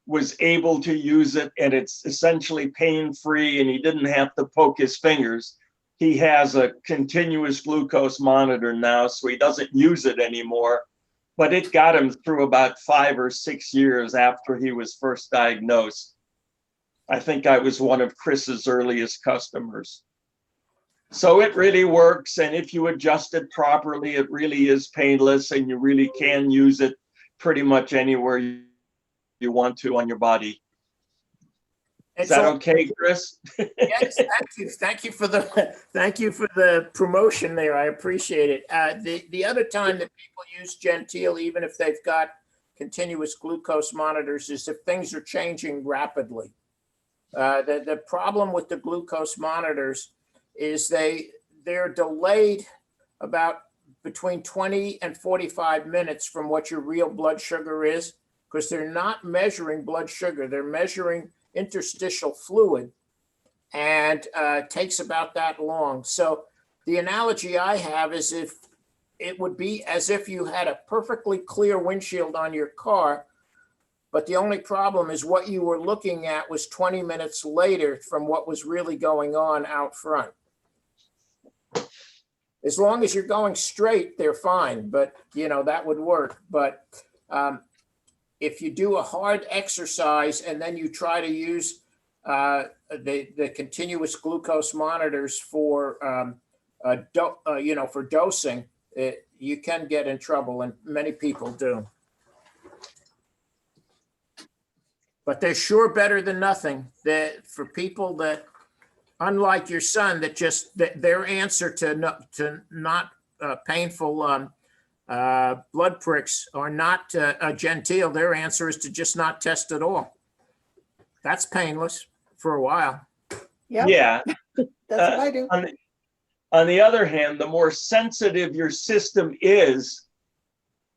was able to use it and it's essentially pain-free and he didn't have to poke his fingers. He has a continuous glucose monitor now, so he doesn't use it anymore, but it got him through about 5 or 6 years after he was first diagnosed. I think I was one of Chris's earliest customers. So it really works, and if you adjust it properly, it really is painless, and you really can use it pretty much anywhere you want to on your body. Is that okay, Chris? Yes, thank you. Thank you for the promotion there. I appreciate it. The other time that people use genteel, even if they've got continuous glucose monitors, is if things are changing rapidly. The problem with the glucose monitors is they're delayed about between 20 and 45 minutes from what your real blood sugar is, because they're not measuring blood sugar. They're measuring interstitial fluid, and takes about that long. So the analogy I have is if it would be as if you had a perfectly clear windshield on your car, but the only problem is what you were looking at was 20 minutes later from what was really going on out front. As long as you're going straight, they're fine, but that would work. But if you do a hard exercise and then you try to use the continuous glucose monitors for for dosing, you can get in trouble, and many people do. But they're sure better than nothing. That for people that, unlike your son, that their answer to not painful blood pricks are not genteel. Their answer is to just not test at all. That's painless for a while. Yep. Yeah. That's what I do. On the other hand, the more sensitive your system is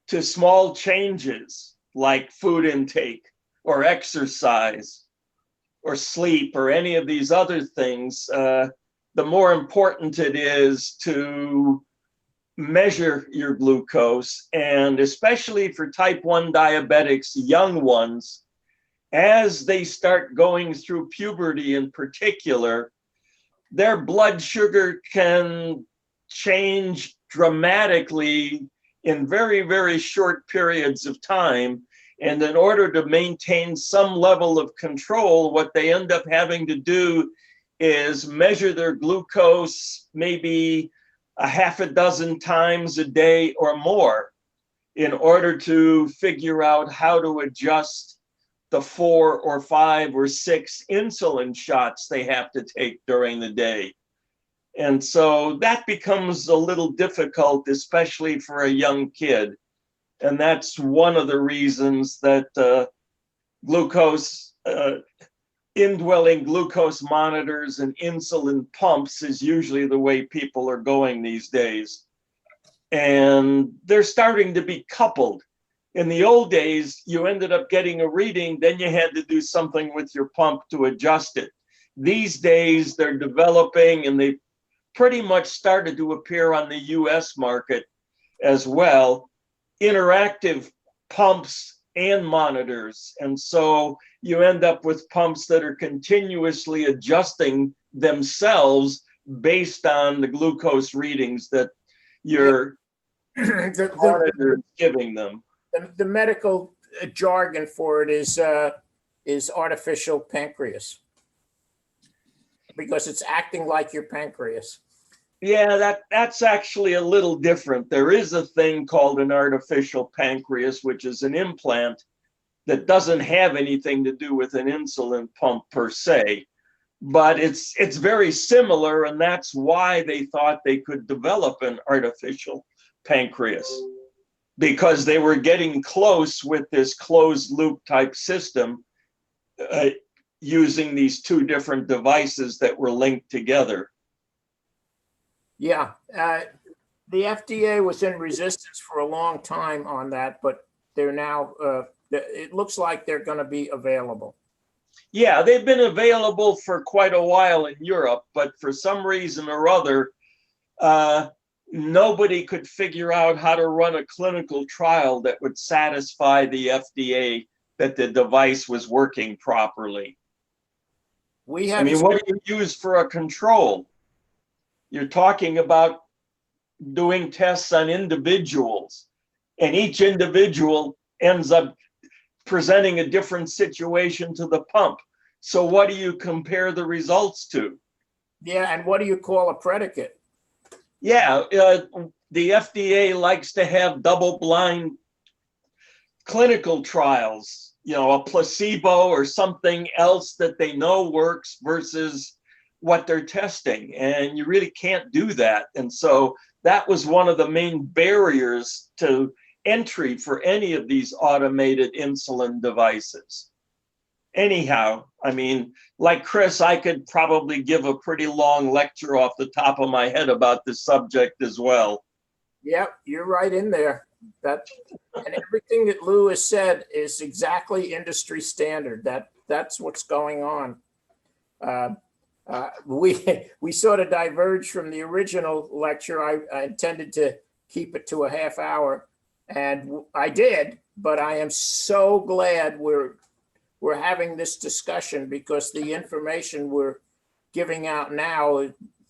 to small changes like food intake or exercise or sleep or any of these other things, the more important it is to measure your glucose. And especially for type 1 diabetics, young ones, as they start going through puberty in particular, their blood sugar can change dramatically in very, very short periods of time. And in order to maintain some level of control, what they end up having to do is measure their glucose maybe a half a dozen times a day or more in order to figure out how to adjust the 4 or 5 or 6 insulin shots they have to take during the day. And so that becomes a little difficult, especially for a young kid. And that's one of the reasons that indwelling glucose monitors and insulin pumps is usually the way people are going these days. And they're starting to be coupled In the old days, you ended up getting a reading, then you had to do something with your pump to adjust it. These days, they're developing, and they pretty much started to appear on the US market as well, interactive pumps and monitors. And so you end up with pumps that are continuously adjusting themselves based on the glucose readings that your monitor is giving them. The medical jargon for it is artificial pancreas, because it's acting like your pancreas. Yeah, that's actually a little different. There is a thing called an artificial pancreas, which is an implant that doesn't have anything to do with an insulin pump per se, but it's very similar, and that's why they thought they could develop an artificial pancreas, because they were getting close with this closed loop type system using these two different devices that were linked together. Yeah, the FDA was in resistance for a long time on that, but they're now, it looks like they're going to be available. Yeah, they've been available for quite a while in Europe, but for some reason or other, nobody could figure out how to run a clinical trial that would satisfy the FDA that the device was working properly. I mean, what do you use for a control? You're talking about doing tests on individuals, and each individual ends up presenting a different situation to the pump. So what do you compare the results to? Yeah, and what do you call a predicate? Yeah, the FDA likes to have double-blind clinical trials, you know, a placebo or something else that they know works versus what they're testing, and you really can't do that. And so that was one of the main barriers to entry for any of these automated insulin devices. Anyhow, I mean, like Chris, I could probably give a pretty long lecture off the top of my head about this subject as well. Yep, you're right in there. And everything that Lou has said is exactly industry standard. That's what's going on. We sort of diverged from the original lecture. I intended to keep it to a half hour, and I did, but I am so glad we're having this discussion, because the information we're giving out now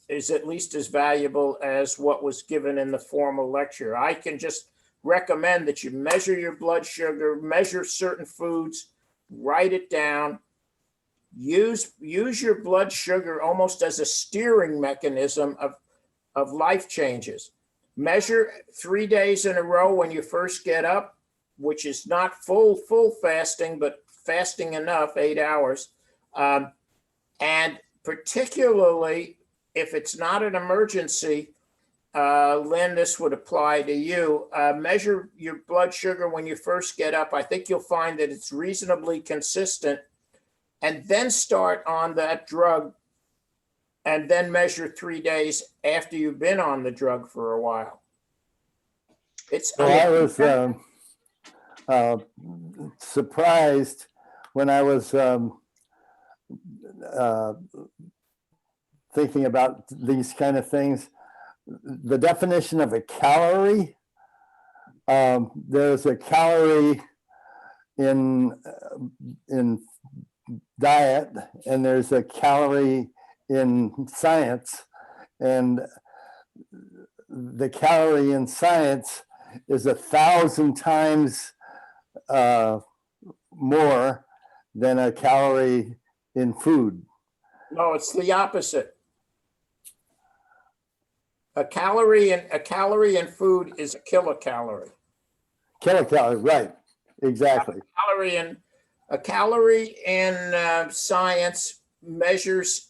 is at least as valuable as what was given in the formal lecture. I can just recommend that you measure your blood sugar, measure certain foods, write it down. Use your blood sugar almost as a steering mechanism of life changes. Measure 3 days in a row when you first get up, which is not full fasting, but fasting enough, 8 hours. And particularly if it's not an emergency, Lynn, this would apply to you. Measure your blood sugar when you first get up. I think you'll find that it's reasonably consistent, and then start on that drug, and then measure 3 days after you've been on the drug for a while. I was surprised when I was thinking about these kind of things. The definition of a calorie, there's a calorie in diet, and there's a calorie in science, and the calorie in science is 1,000 times more than a calorie in food. No, it's the opposite. A calorie in food is a kilocalorie. Kilocalorie, right? Exactly. A calorie in science measures.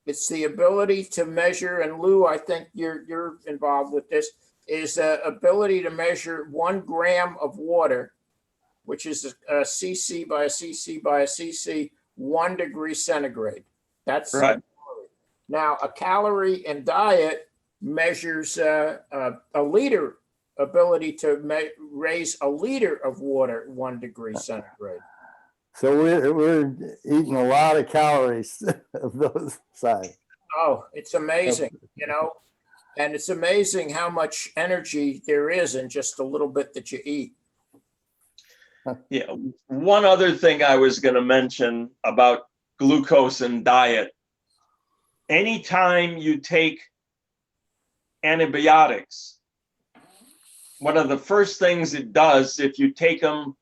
It's the ability to measure, and Lou, I think you're involved with this. Is the ability to measure 1 gram of water, which is a cc by a cc by a cc, 1 degree centigrade. That's right. Now, a calorie in diet measures a liter ability to raise a liter of water 1 degree centigrade. So we're eating a lot of calories of those size. Oh, it's amazing, you know, and it's amazing how much energy there is in just a little bit that you eat. Yeah, one other thing I was going to mention about glucose and diet. Anytime you take antibiotics, one of the first things it does, if you take them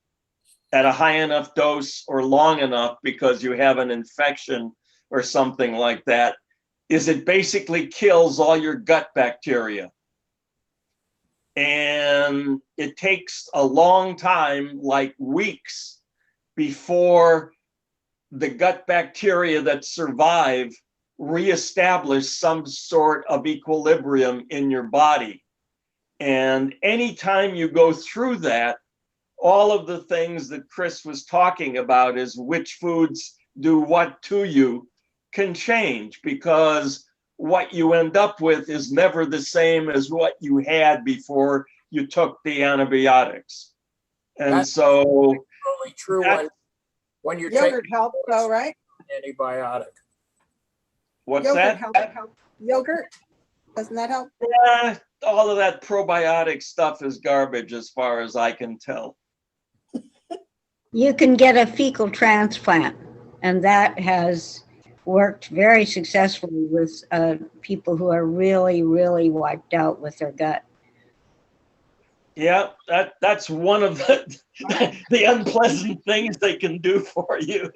at a high enough dose or long enough because you have an infection or something like that, is it basically kills all your gut bacteria. And it takes a long time, like weeks, before the gut bacteria that survive reestablish some sort of equilibrium in your body. And anytime you go through that, all of the things that Chris was talking about is which foods do what to you can change, because what you end up with is never the same as what you had before you took the antibiotics. And That's so totally true when you're Yogurt taking helps though, right? antibiotic. what's Yogurt that? helps. Yogurt, doesn't that help? All of that probiotic stuff is garbage as far as I can tell. You can get a fecal transplant, and that has worked very successfully with people who are really, really wiped out with their gut. Yeah, that's one of the unpleasant things they can do for you.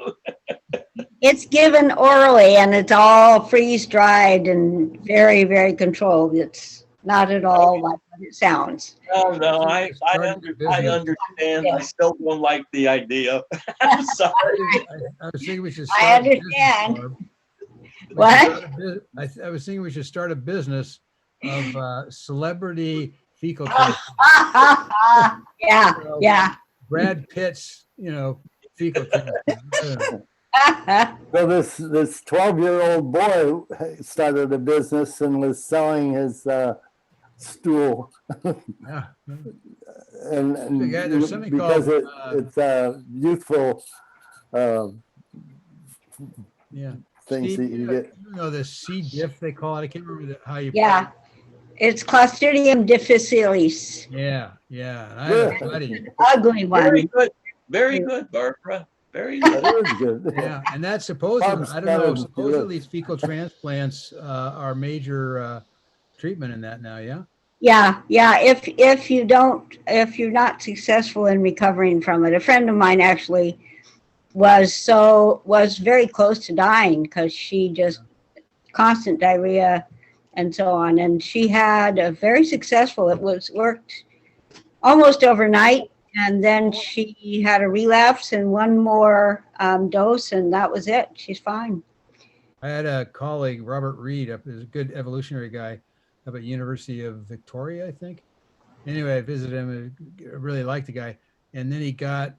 It's given orally, and it's all freeze dried and very, very controlled. It's not at all like what it sounds. No, I understand. I still don't like the idea. I'm sorry. I was thinking we should I start a business, understand. Barb. What? I was thinking we should start a business of celebrity fecal transplant. Yeah, So, yeah. Brad Pitt's, fecal transplant. So this 12-year-old boy started a business and was selling his stool. Yeah. And There's something because called, it's a youthful yeah. things Steve, that you get. you know the C. diff they call it. I can't remember how you. Yeah. It's Clostridium difficilis. Yeah. And I have a buddy. Ugly one. Very good, Barbara. Very good. That is good. Yeah, and that's supposedly, Barb's I don't know, gotta do supposedly it. fecal transplants are major treatment in that now, yeah? Yeah. If you're not successful in recovering from it, a friend of mine actually was very close to dying because she just constant diarrhea and so on. And she had a very successful, worked almost overnight. And then she had a relapse and one more dose, and that was it. She's fine. I had a colleague, Robert Reed, is a good evolutionary guy up at University of Victoria, I think. Anyway, I visited him. I really liked the guy. And then he got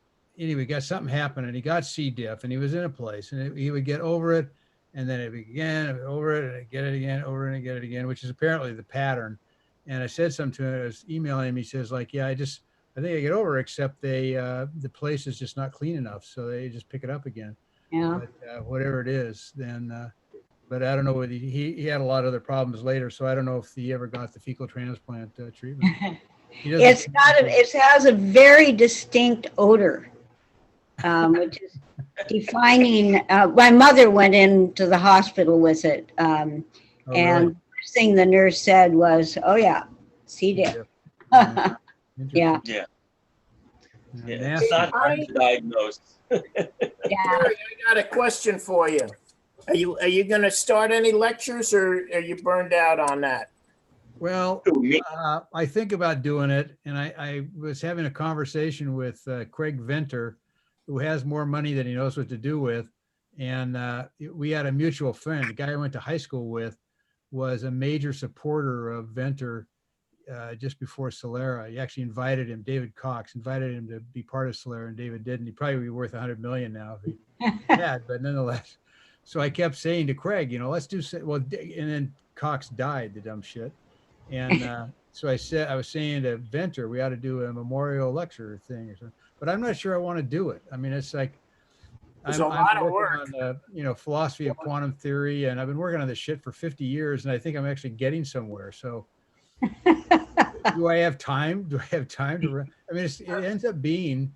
something happened and he got C. diff and he was in a place and he would get over it and then it again, over it and get it again, over it and get it again, which is apparently the pattern. And I said something to him, I was emailing him. He says like, yeah, I think I get over it, except the place is just not clean enough. So they just pick it up again. Yeah. But whatever it is, then, but I don't know whether he had a lot of other problems later. So I don't know if he ever got the fecal transplant treatment. It has a very distinct odor, which is defining. My mother went into the hospital with it. And the first thing the nurse said was, oh yeah, C. diff. Yeah. It's not hard to diagnose. Yeah. Gary, I got a question for you. Are you going to start any lectures or are you burned out on that? Well, I think about doing it, and I was having a conversation with Craig Venter, who has more money than he knows what to do with, and we had a mutual friend. The guy I went to high school with was a major supporter of Venter just before Solera. He actually invited him, David Cox, invited him to be part of Solera, and David didn't. He'd probably be worth $100 million now if he had, but nonetheless. So I kept saying to Craig, let's do, well, and then Cox died, the dumb shit. And So I was saying to Venter, we ought to do a memorial lecture thing or something, but I'm not sure I want to do it. I mean, it's like, There's a lot of working work. on the, philosophy of quantum theory, and I've been working on this shit for 50 years, and I think I'm actually getting somewhere. So do I have time? Do I have time to, I mean, it ends up being,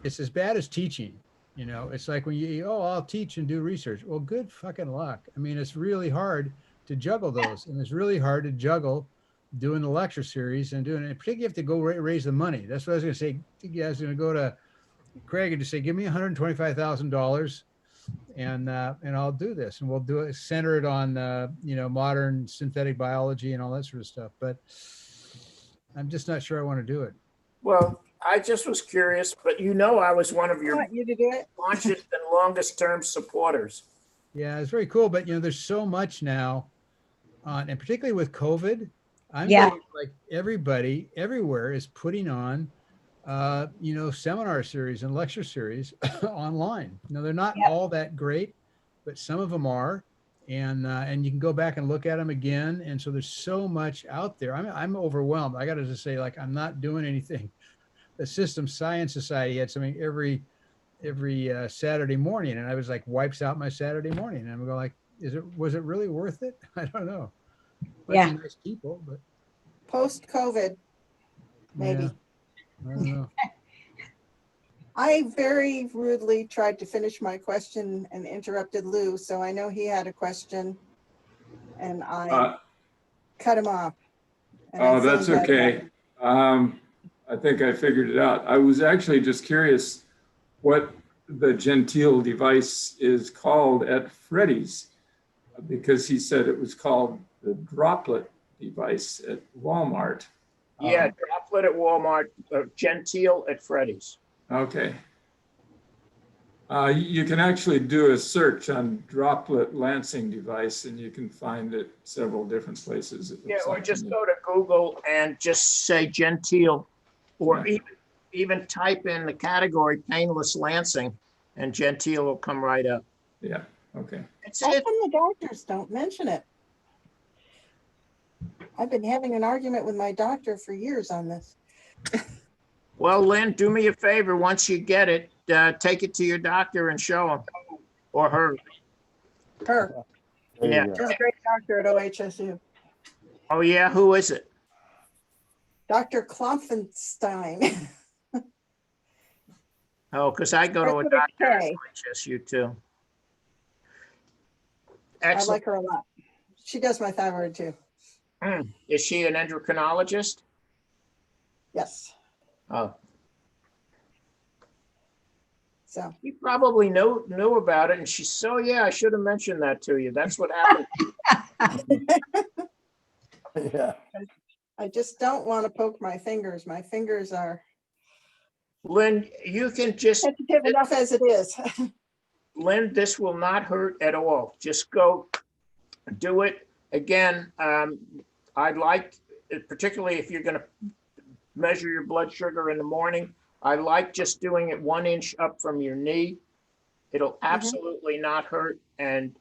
it's as bad as teaching. It's like when I'll teach and do research. Well, good fucking luck. I mean, it's really hard to juggle those, and it's really hard to juggle doing the lecture series and doing it. Particularly, you have to go raise the money. That's what I was going to say. I was going to go to Craig and just say, give me $125,000 and I'll do this, and we'll do it, center it on, modern synthetic biology and all that sort of stuff. But I'm just not sure I want to do it. Well, I just was curious, but I was one of I your want you to do it. largest and longest term supporters. Yeah, it's very cool. But, there's so much now and particularly with COVID, I'm Yeah. getting, like, everybody everywhere is putting on, seminar series and lecture series online. They're not Yep. all that great, but some of them are. And you can go back and look at them again. And so there's so much out there. I'm overwhelmed. I got to just say, like, I'm not doing anything. The System Science Society had something every Saturday morning, and I was like, wipes out my Saturday morning. And I'm going like, was it really worth it? I don't know. Bunch of nice people, but Post-COVID, maybe. yeah, I don't know. I very rudely tried to finish my question and interrupted Lou, so I know he had a question, and I cut him off. And I Oh, feel that's bad about okay. it. I think I figured it out. I was actually just curious what the Gentile device is called at Freddy's, because he said it was called the droplet device at Walmart. Yeah, Droplet at Walmart, Gentile at Freddy's. Okay. You can actually do a search on droplet lancing device, and you can find it several different places. Yeah, or just go to Google and just say Gentile, or even type in the category painless lancing, and Gentile will come right up. Yeah, okay. How come the doctors don't mention it? I've been having an argument with my doctor for years on this. Well, Lynn, do me a favor. Once you get it, take it to your doctor and show him or her. Her. There Yeah. you go. She's a great doctor at OHSU. Oh, yeah. Who is it? Dr. Klopfenstein. Oh, because I go to a Starts with a doctor at K. OHSU too. I Excellent. like her a lot. She does my thyroid too. Is she an endocrinologist? Yes. Oh, So you probably knew about it, and she's so, yeah, I should have mentioned that to you. That's what happened. Yeah. I just don't want to poke my fingers. My fingers are Lynn, you can just, sensitive enough as it is. Lynn, this will not hurt at all. Just go do it. Again, I'd like, particularly if you're going to measure your blood sugar in the morning, I like just doing it 1 inch up from your knee. It'll absolutely not hurt. And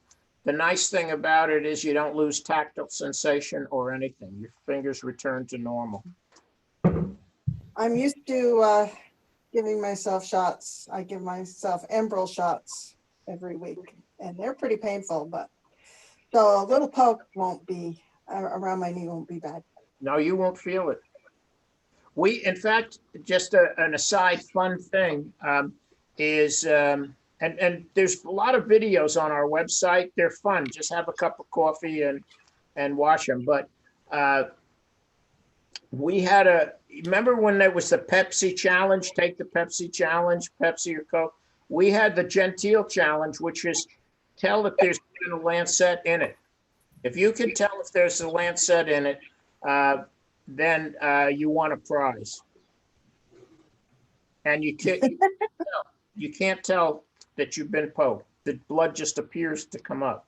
the nice thing about it is you don't lose tactile sensation or anything. Your fingers return to normal. I'm used to giving myself shots. I give myself Enbrel shots every week, and they're pretty painful, but so a little poke won't be around my knee won't be bad. No, you won't feel it. We, in fact, just an aside fun thing is, and there's a lot of videos on our website. They're fun. Just have a cup of coffee and watch them. But we had remember when there was the Pepsi challenge, take the Pepsi challenge, Pepsi or Coke? We had the Gentile challenge, which is tell if there's been a lancet in it. If you can tell if there's a lancet in it, then you won a prize. And you can't tell that you've been poked. The blood just appears to come up.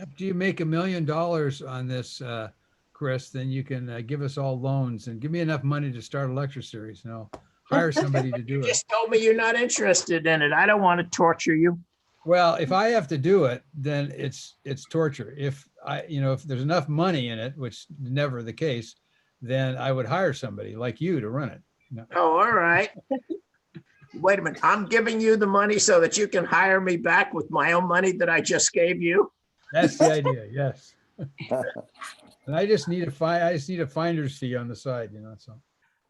After you make $1 million on this, Chris, then you can give us all loans and give me enough money to start a lecture series, and I'll hire somebody to do You it. just told me you're not interested in it. I don't want to torture you. Well, if I have to do it, then it's torture. If if there's enough money in it, which is never the case, then I would hire somebody like you to run it. Oh, all right. Wait a minute. I'm giving you the money so that you can hire me back with my own money that I just gave you. That's the idea. Yes. And I just need a finder's fee on the side, so.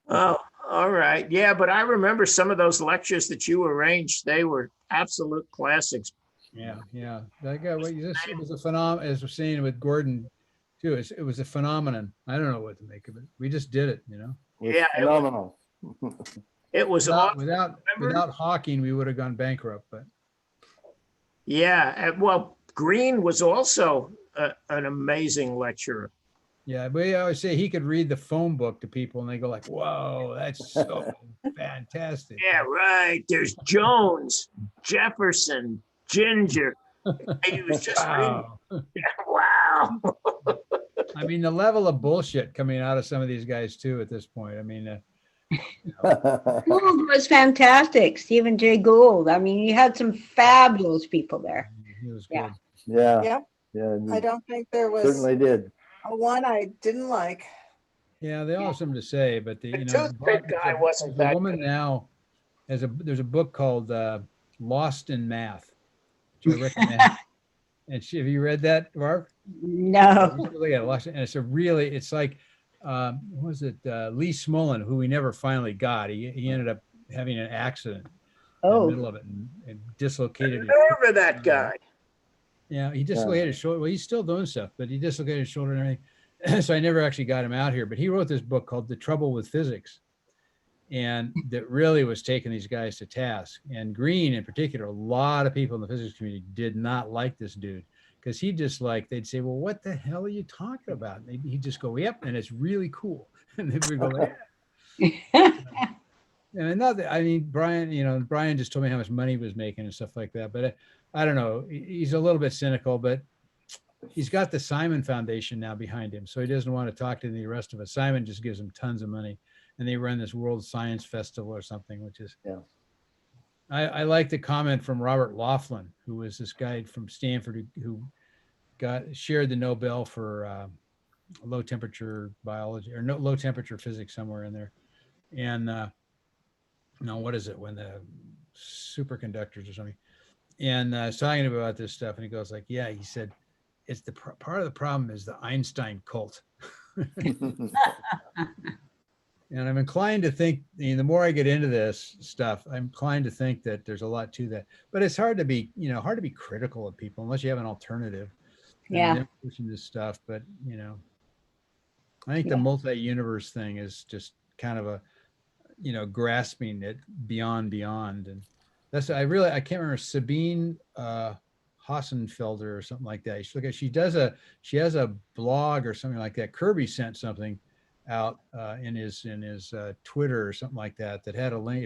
Oh, all right. Yeah, but I remember some of those lectures that you arranged. They were absolute classics. Yeah. That guy, it was a phenomenon, as we're saying with Gordon too. It was a phenomenon. I don't know what to make of it. We just did it, Yeah, Phenomenal. it was Without, awesome. without Hawking, we would have gone bankrupt, but. Yeah, well, Green was also an amazing lecturer. Yeah, we always say he could read the phone book to people and they go like, whoa, that's so fantastic. Yeah, right. There's Jones, Jefferson, Ginger. He was just Wow. reading. Yeah, wow. I mean, the level of bullshit coming out of some of these guys too at this point. I mean, Gould was fantastic. Stephen Jay Gould. I mean, you had some fabulous people there. he was Yeah. good. Yeah, Yep. yeah, I don't think there was certainly did. one I didn't like. Yeah, they all have something to say, but The toothpick guy wasn't the that woman good. now there's a book called Lost in Math, which I recommend. And have you read that, Barb? No. You should look at it, Lost, and it's like what was it, Lee Smolin, who we never finally got. He ended up having an accident in the Oh, middle of it and dislocated his Remember that guy? Yeah, he dislocated his shoulder. Well, he's still doing stuff, but he dislocated his shoulder and everything. So I never actually got him out here, but he wrote this book called The Trouble with Physics. And that really was taking these guys to task. And Green in particular, a lot of people in the physics community did not like this dude because he just they'd say, well, what the hell are you talking about? And he'd just go, yep, and it's really cool. And they would go, yeah. And another, I mean, Brian just told me how much money he was making and stuff like that. But I don't know. He's a little bit cynical, but he's got the Simon Foundation now behind him. So he doesn't want to talk to the rest of us. Simon just gives him tons of money. And they run this World Science Festival or something, which is, Yeah. I like the comment from Robert Laughlin, who was this guy from Stanford who shared the Nobel for low temperature biology or low temperature physics somewhere in there. And what is it when the superconductors or something? And I was talking about this stuff, and he goes like, yeah, he said, it's the part of the problem is the Einstein cult. And I'm inclined to think, the more I get into this stuff, I'm inclined to think that there's a lot to that. But it's hard to be critical of people unless you have an alternative. Yeah. They're pushing this stuff, but I think the multi-universe thing is just kind of a, grasping it beyond, and that's I can't remember Sabine Hassenfelder or something like that. You should look at she has a blog or something like that. Kirby sent something out in his Twitter or something like that had a link.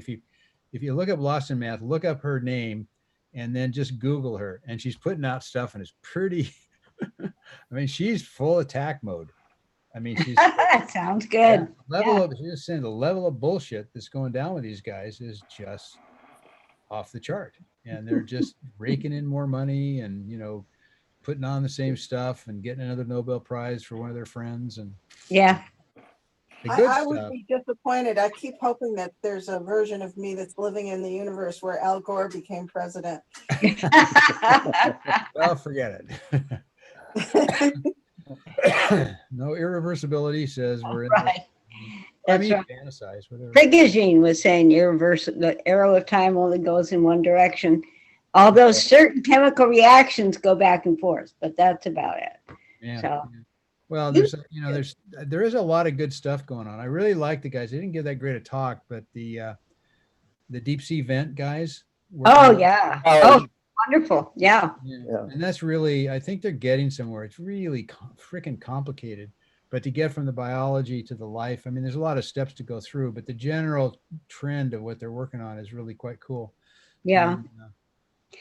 If you look up Lost in Math, look up her name and then just Google her, and she's putting out stuff and it's pretty I mean, she's full attack mode. I mean, she's sounds good. The level of bullshit that's going down with these guys is just off the chart, and they're just raking in more money and putting on the same stuff and getting another Nobel Prize for one of their friends. And Yeah. I would be disappointed. I keep hoping that there's a version of me that's living in the universe where Al Gore became president. Well, forget it. No irreversibility says we're in. Right. I mean, That's fantasize, whatever. Prigogine was saying the arrow of time only goes in one direction. Although certain chemical reactions go back and forth, but that's about it. Yeah. So. Well, there is a lot of good stuff going on. I really like the guys. They didn't give that great a talk, but the deep sea vent guys. Oh yeah. Oh, wonderful. Yeah. Yeah. And that's really, I think they're getting somewhere. It's really freaking complicated, but to get from the biology to the life, I mean, there's a lot of steps to go through, but the general trend of what they're working on is really quite cool. Yeah.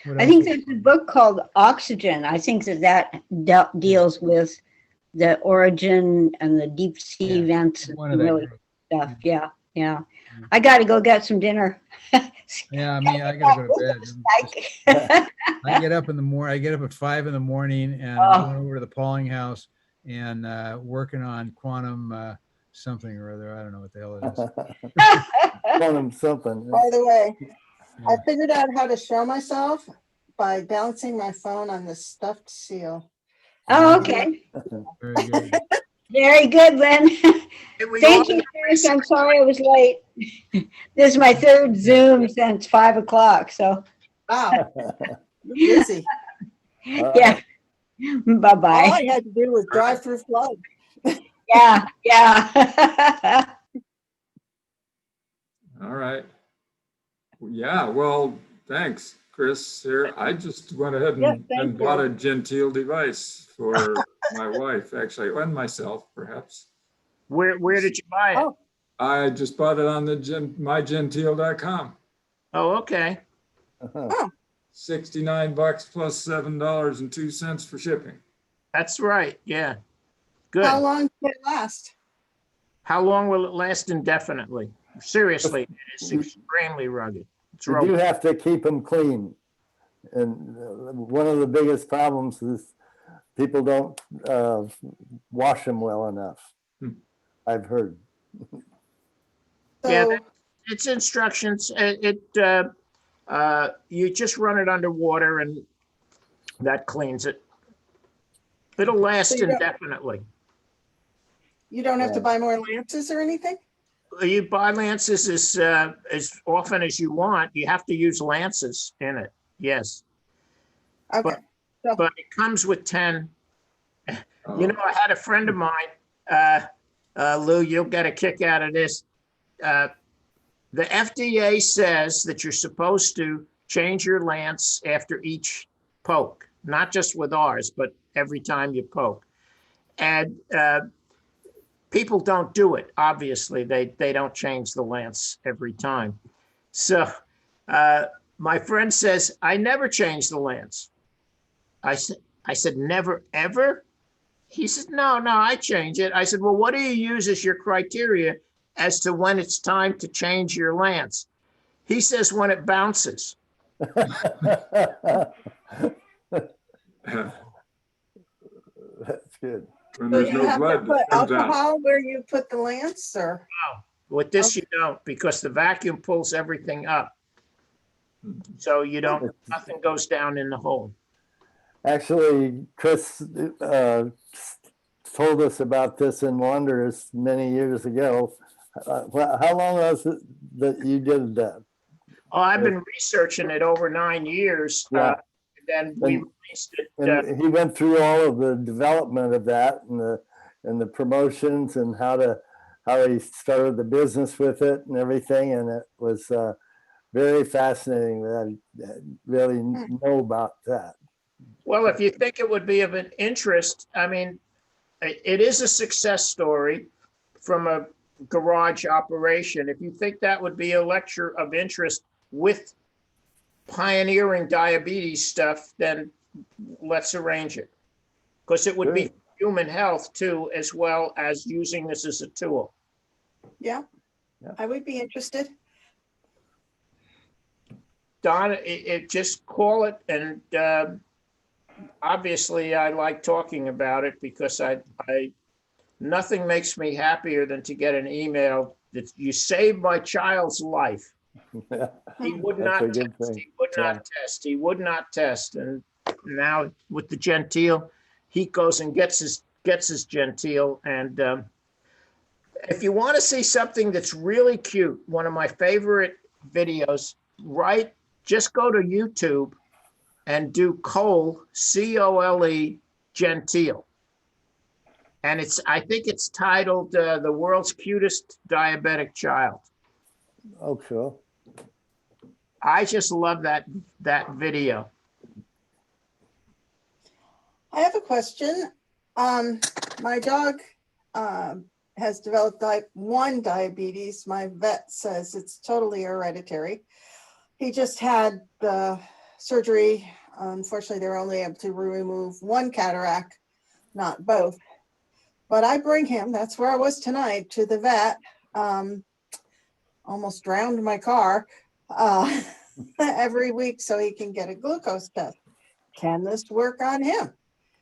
And, I think there's a book called Oxygen. I think that deals with the origin and the deep sea vents and really stuff. Yeah. Yeah, I got to go get some dinner. Yeah, I gotta go to bed. I get up in the morning. I get up at 5 in the morning, and I'm going over to the Pauling House and working on quantum something or other. I don't know what the hell it is. Quantum something. By the way, I Yeah. figured out how to show myself by balancing my phone on the stuffed seal. Oh, okay. Very good. Very good, Lynn. We Thank all- you, Chris. I'm sorry I was late. This is my third Zoom since 5 o'clock, so Wow, you're busy. yeah. All Bye-bye. I had to do was drive through flood. Yeah, yeah. All right. Yeah, well, thanks, Chris. Here, I just went ahead Yes, and, thank bought you. a Gentile device for my wife, actually, and myself, perhaps. Where did you buy it? Oh. I just bought it on the mygentile.com. Oh, okay. $69 plus $7.02 for shipping. That's right. Yeah. Good. How long did it last? How long will it last indefinitely? Seriously, it's extremely rugged. It's You do robust. have to keep them clean. And one of the biggest problems is people don't wash them well enough. I've heard. Yeah, So, it's instructions. You just run it under water and that cleans it. It'll last So you don't- indefinitely. you don't have to Yeah. buy more lances or anything? You buy lances as often as you want. You have to use lances in it. Yes, Okay. but it comes with 10. Oh, You know, I had a friend of mine, Lou, you'll get a kick out of this. The FDA says that you're supposed to change your lance after each poke, not just with ours, but every time you poke. And people don't do it. Obviously, they don't change the lance every time. So my friend says, I never change the lance. I said, never, ever? He said, no, I change it. I said, well, what do you use as your criteria as to when it's time to change your lance? He says, when it bounces. That's good. when So there's you no have to blood put that comes out. alcohol where you put the lance, or? With this, you don't, because the vacuum pulls everything up. So you don't, nothing goes down in the hole. Actually, Chris told us about this in Wanderers many years ago. How long was it that you did that? Oh, I've been researching it over 9 years. Yeah. And then we And- released it. And he went through all of the development of that and the promotions and how he started the business with it and everything. And it was very fascinating that I really know about that. Well, if you think it would be of an interest, I mean, it is a success story from a garage operation. If you think that would be a lecture of interest with pioneering diabetes stuff, then let's arrange it. Because it would be Good. human health too, as well as using this as a tool. Yeah, Yeah. I would be interested. Don, it just call it, and obviously I like talking about it because I nothing makes me happier than to get an email that you saved my child's life. He would That's a not good test. thing. He would Yeah. not test. He would not test. And now with the Gentile, he goes and gets his Gentile. And if you want to see something that's really cute, one of my favorite videos, just go to YouTube and do Cole, C-O-L-E, Gentile. And I think it's titled The World's Cutest Diabetic Child. Oh, sure. I just love that video. I have a question. My dog has developed type 1 diabetes. My vet says it's totally hereditary. He just had the surgery. Unfortunately, they were only able to remove one cataract, not both. But I bring him, that's where I was tonight, to the vet almost drowned my car every week so he can get a glucose test. Can this work on him?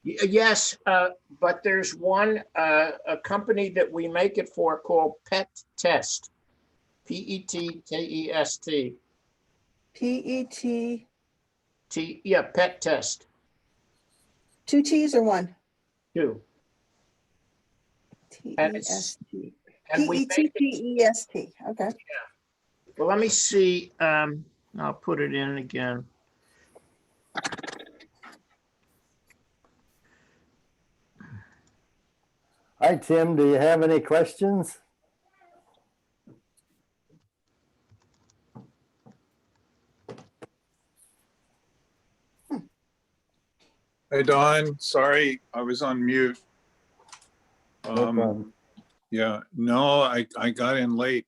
Yes, but there's one, a company that we make it for called Pet Test. P-E-T-K-E-S-T. P-E-T, Yeah, Pet Test, 2 T's or 1? 2. And it's, T-E-S-T. and we make it, P-E-T-T-E-S-T, okay. well, let me see, I'll put it in again. Hi, Tim, do you have any questions? Hey, Don, sorry, I was on mute. No problem. Yeah, no, I got in late.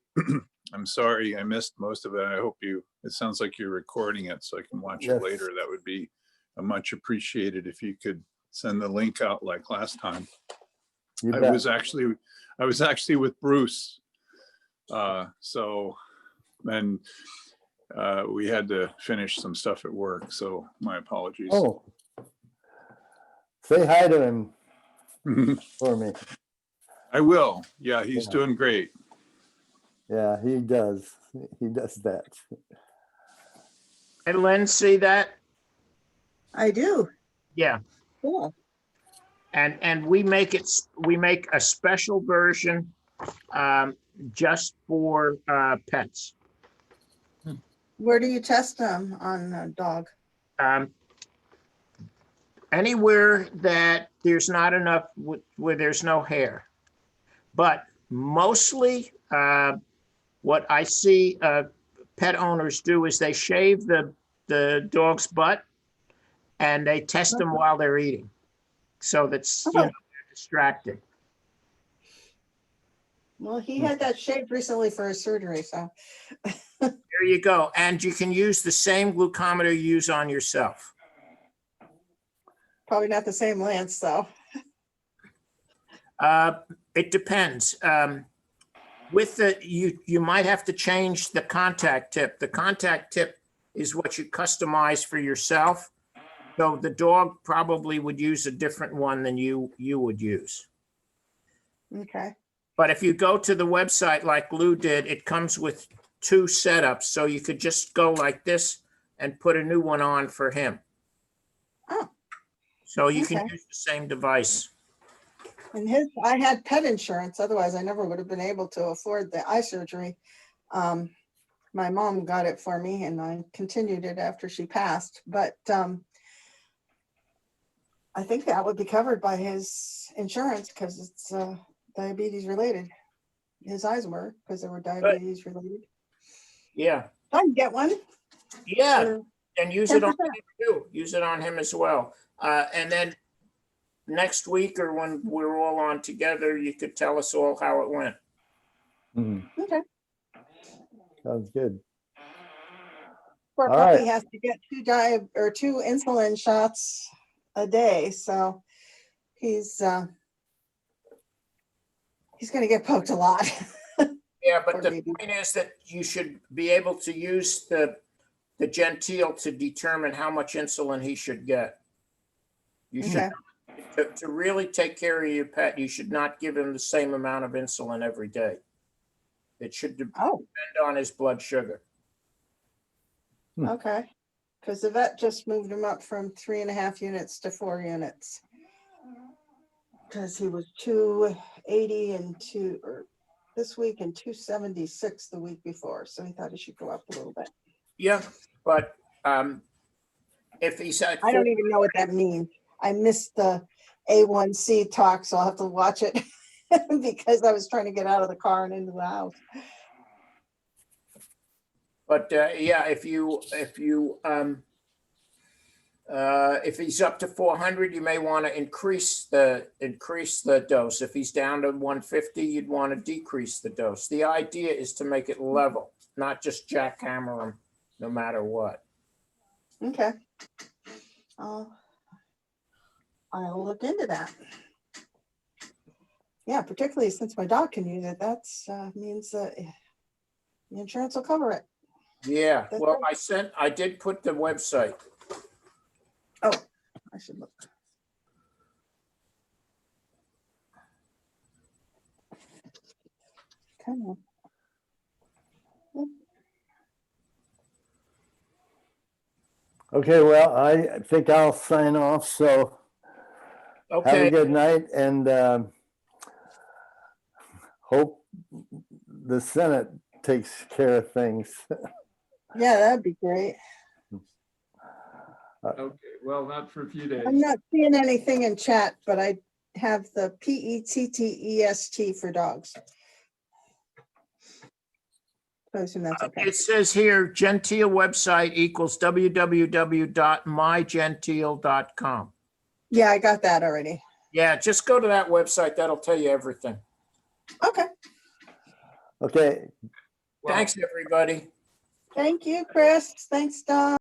I'm sorry, I missed most of it. I hope it sounds like you're recording it so I can watch Yes. it later. That would be much appreciated if you could send the link out like last time. You I bet. was actually with Bruce. And we had to finish some stuff at work, so my apologies. Oh. Say hi to him for me. I will. Yeah, he's Yeah. doing great. Yeah, he does. He does that. And Len, see that? I do. Yeah. Cool. And we make a special version just for pets. Where do you test them on a dog? Anywhere that there's not enough, where there's no hair. But mostly what I see pet owners do is they shave the dog's butt and they test them while they're eating. So that's, they're distracted. Well, he had that shaved recently for his surgery, so. There you go. And you can use the same glucometer you use on yourself. Probably not the same length, though. It depends. With you might have to change the contact tip. The contact tip is what you customize for yourself. So the dog probably would use a different one than you would use. Okay. But if you go to the website like Lou did, it comes with 2 setups. So you could just go like this and put a new one on for him. Oh. So you can Okay. use the same device. And I had pet insurance, otherwise I never would have been able to afford the eye surgery. My mom got it for me and I continued it after she passed, but I think that would be covered by his insurance because it's diabetes related. His eyes were, because they were diabetes related. Yeah. I can get one. Yeah. for And use it on 10%. him too. Use it on him as well. And then next week or when we're all on together, you could tell us all how it went. Okay. Sounds good. Poor All puppy right. has to get 2 insulin shots a day, so he's going to get poked a lot. Yeah, but Poor the baby. point is that you should be able to use the genteel to determine how much insulin he should get. You should, to really take care of your pet, you should not give him the same amount of insulin every day. It should depend on his blood sugar. Okay. Because the vet just moved him up from 3.5 units to 4 units. Because he was 280 and this week and 276 the week before. So he thought he should go up a little bit. Yeah, but if he's at I don't even know what that means. I missed the A1C talk, so I'll have to watch it because I was trying to get out of the car and into the house. But yeah, if he's up to 400, you may want to increase the dose. If he's down to 150, you'd want to decrease the dose. The idea is to make it level, not just jackhammer him no matter what. Okay. I'll look into that. Yeah, particularly since my dog can use it. That means The insurance will cover it. Yeah, That's well, I did put the website. Oh, I should look. Come on. Okay, well, I think I'll sign off. So have a Okay, good night and hope the Senate takes care of things. Yeah, that'd be great. Okay, well, not for a few days. I'm not seeing anything in chat, but I have the PETTEST for dogs. So I assume that's okay. it says here, Gentile website equals www.mygentile.com. Yeah, I got that already. Yeah, just go to that website. That'll tell you everything. Okay. Okay. Thanks, everybody. Thank you, Chris. Thanks, Don.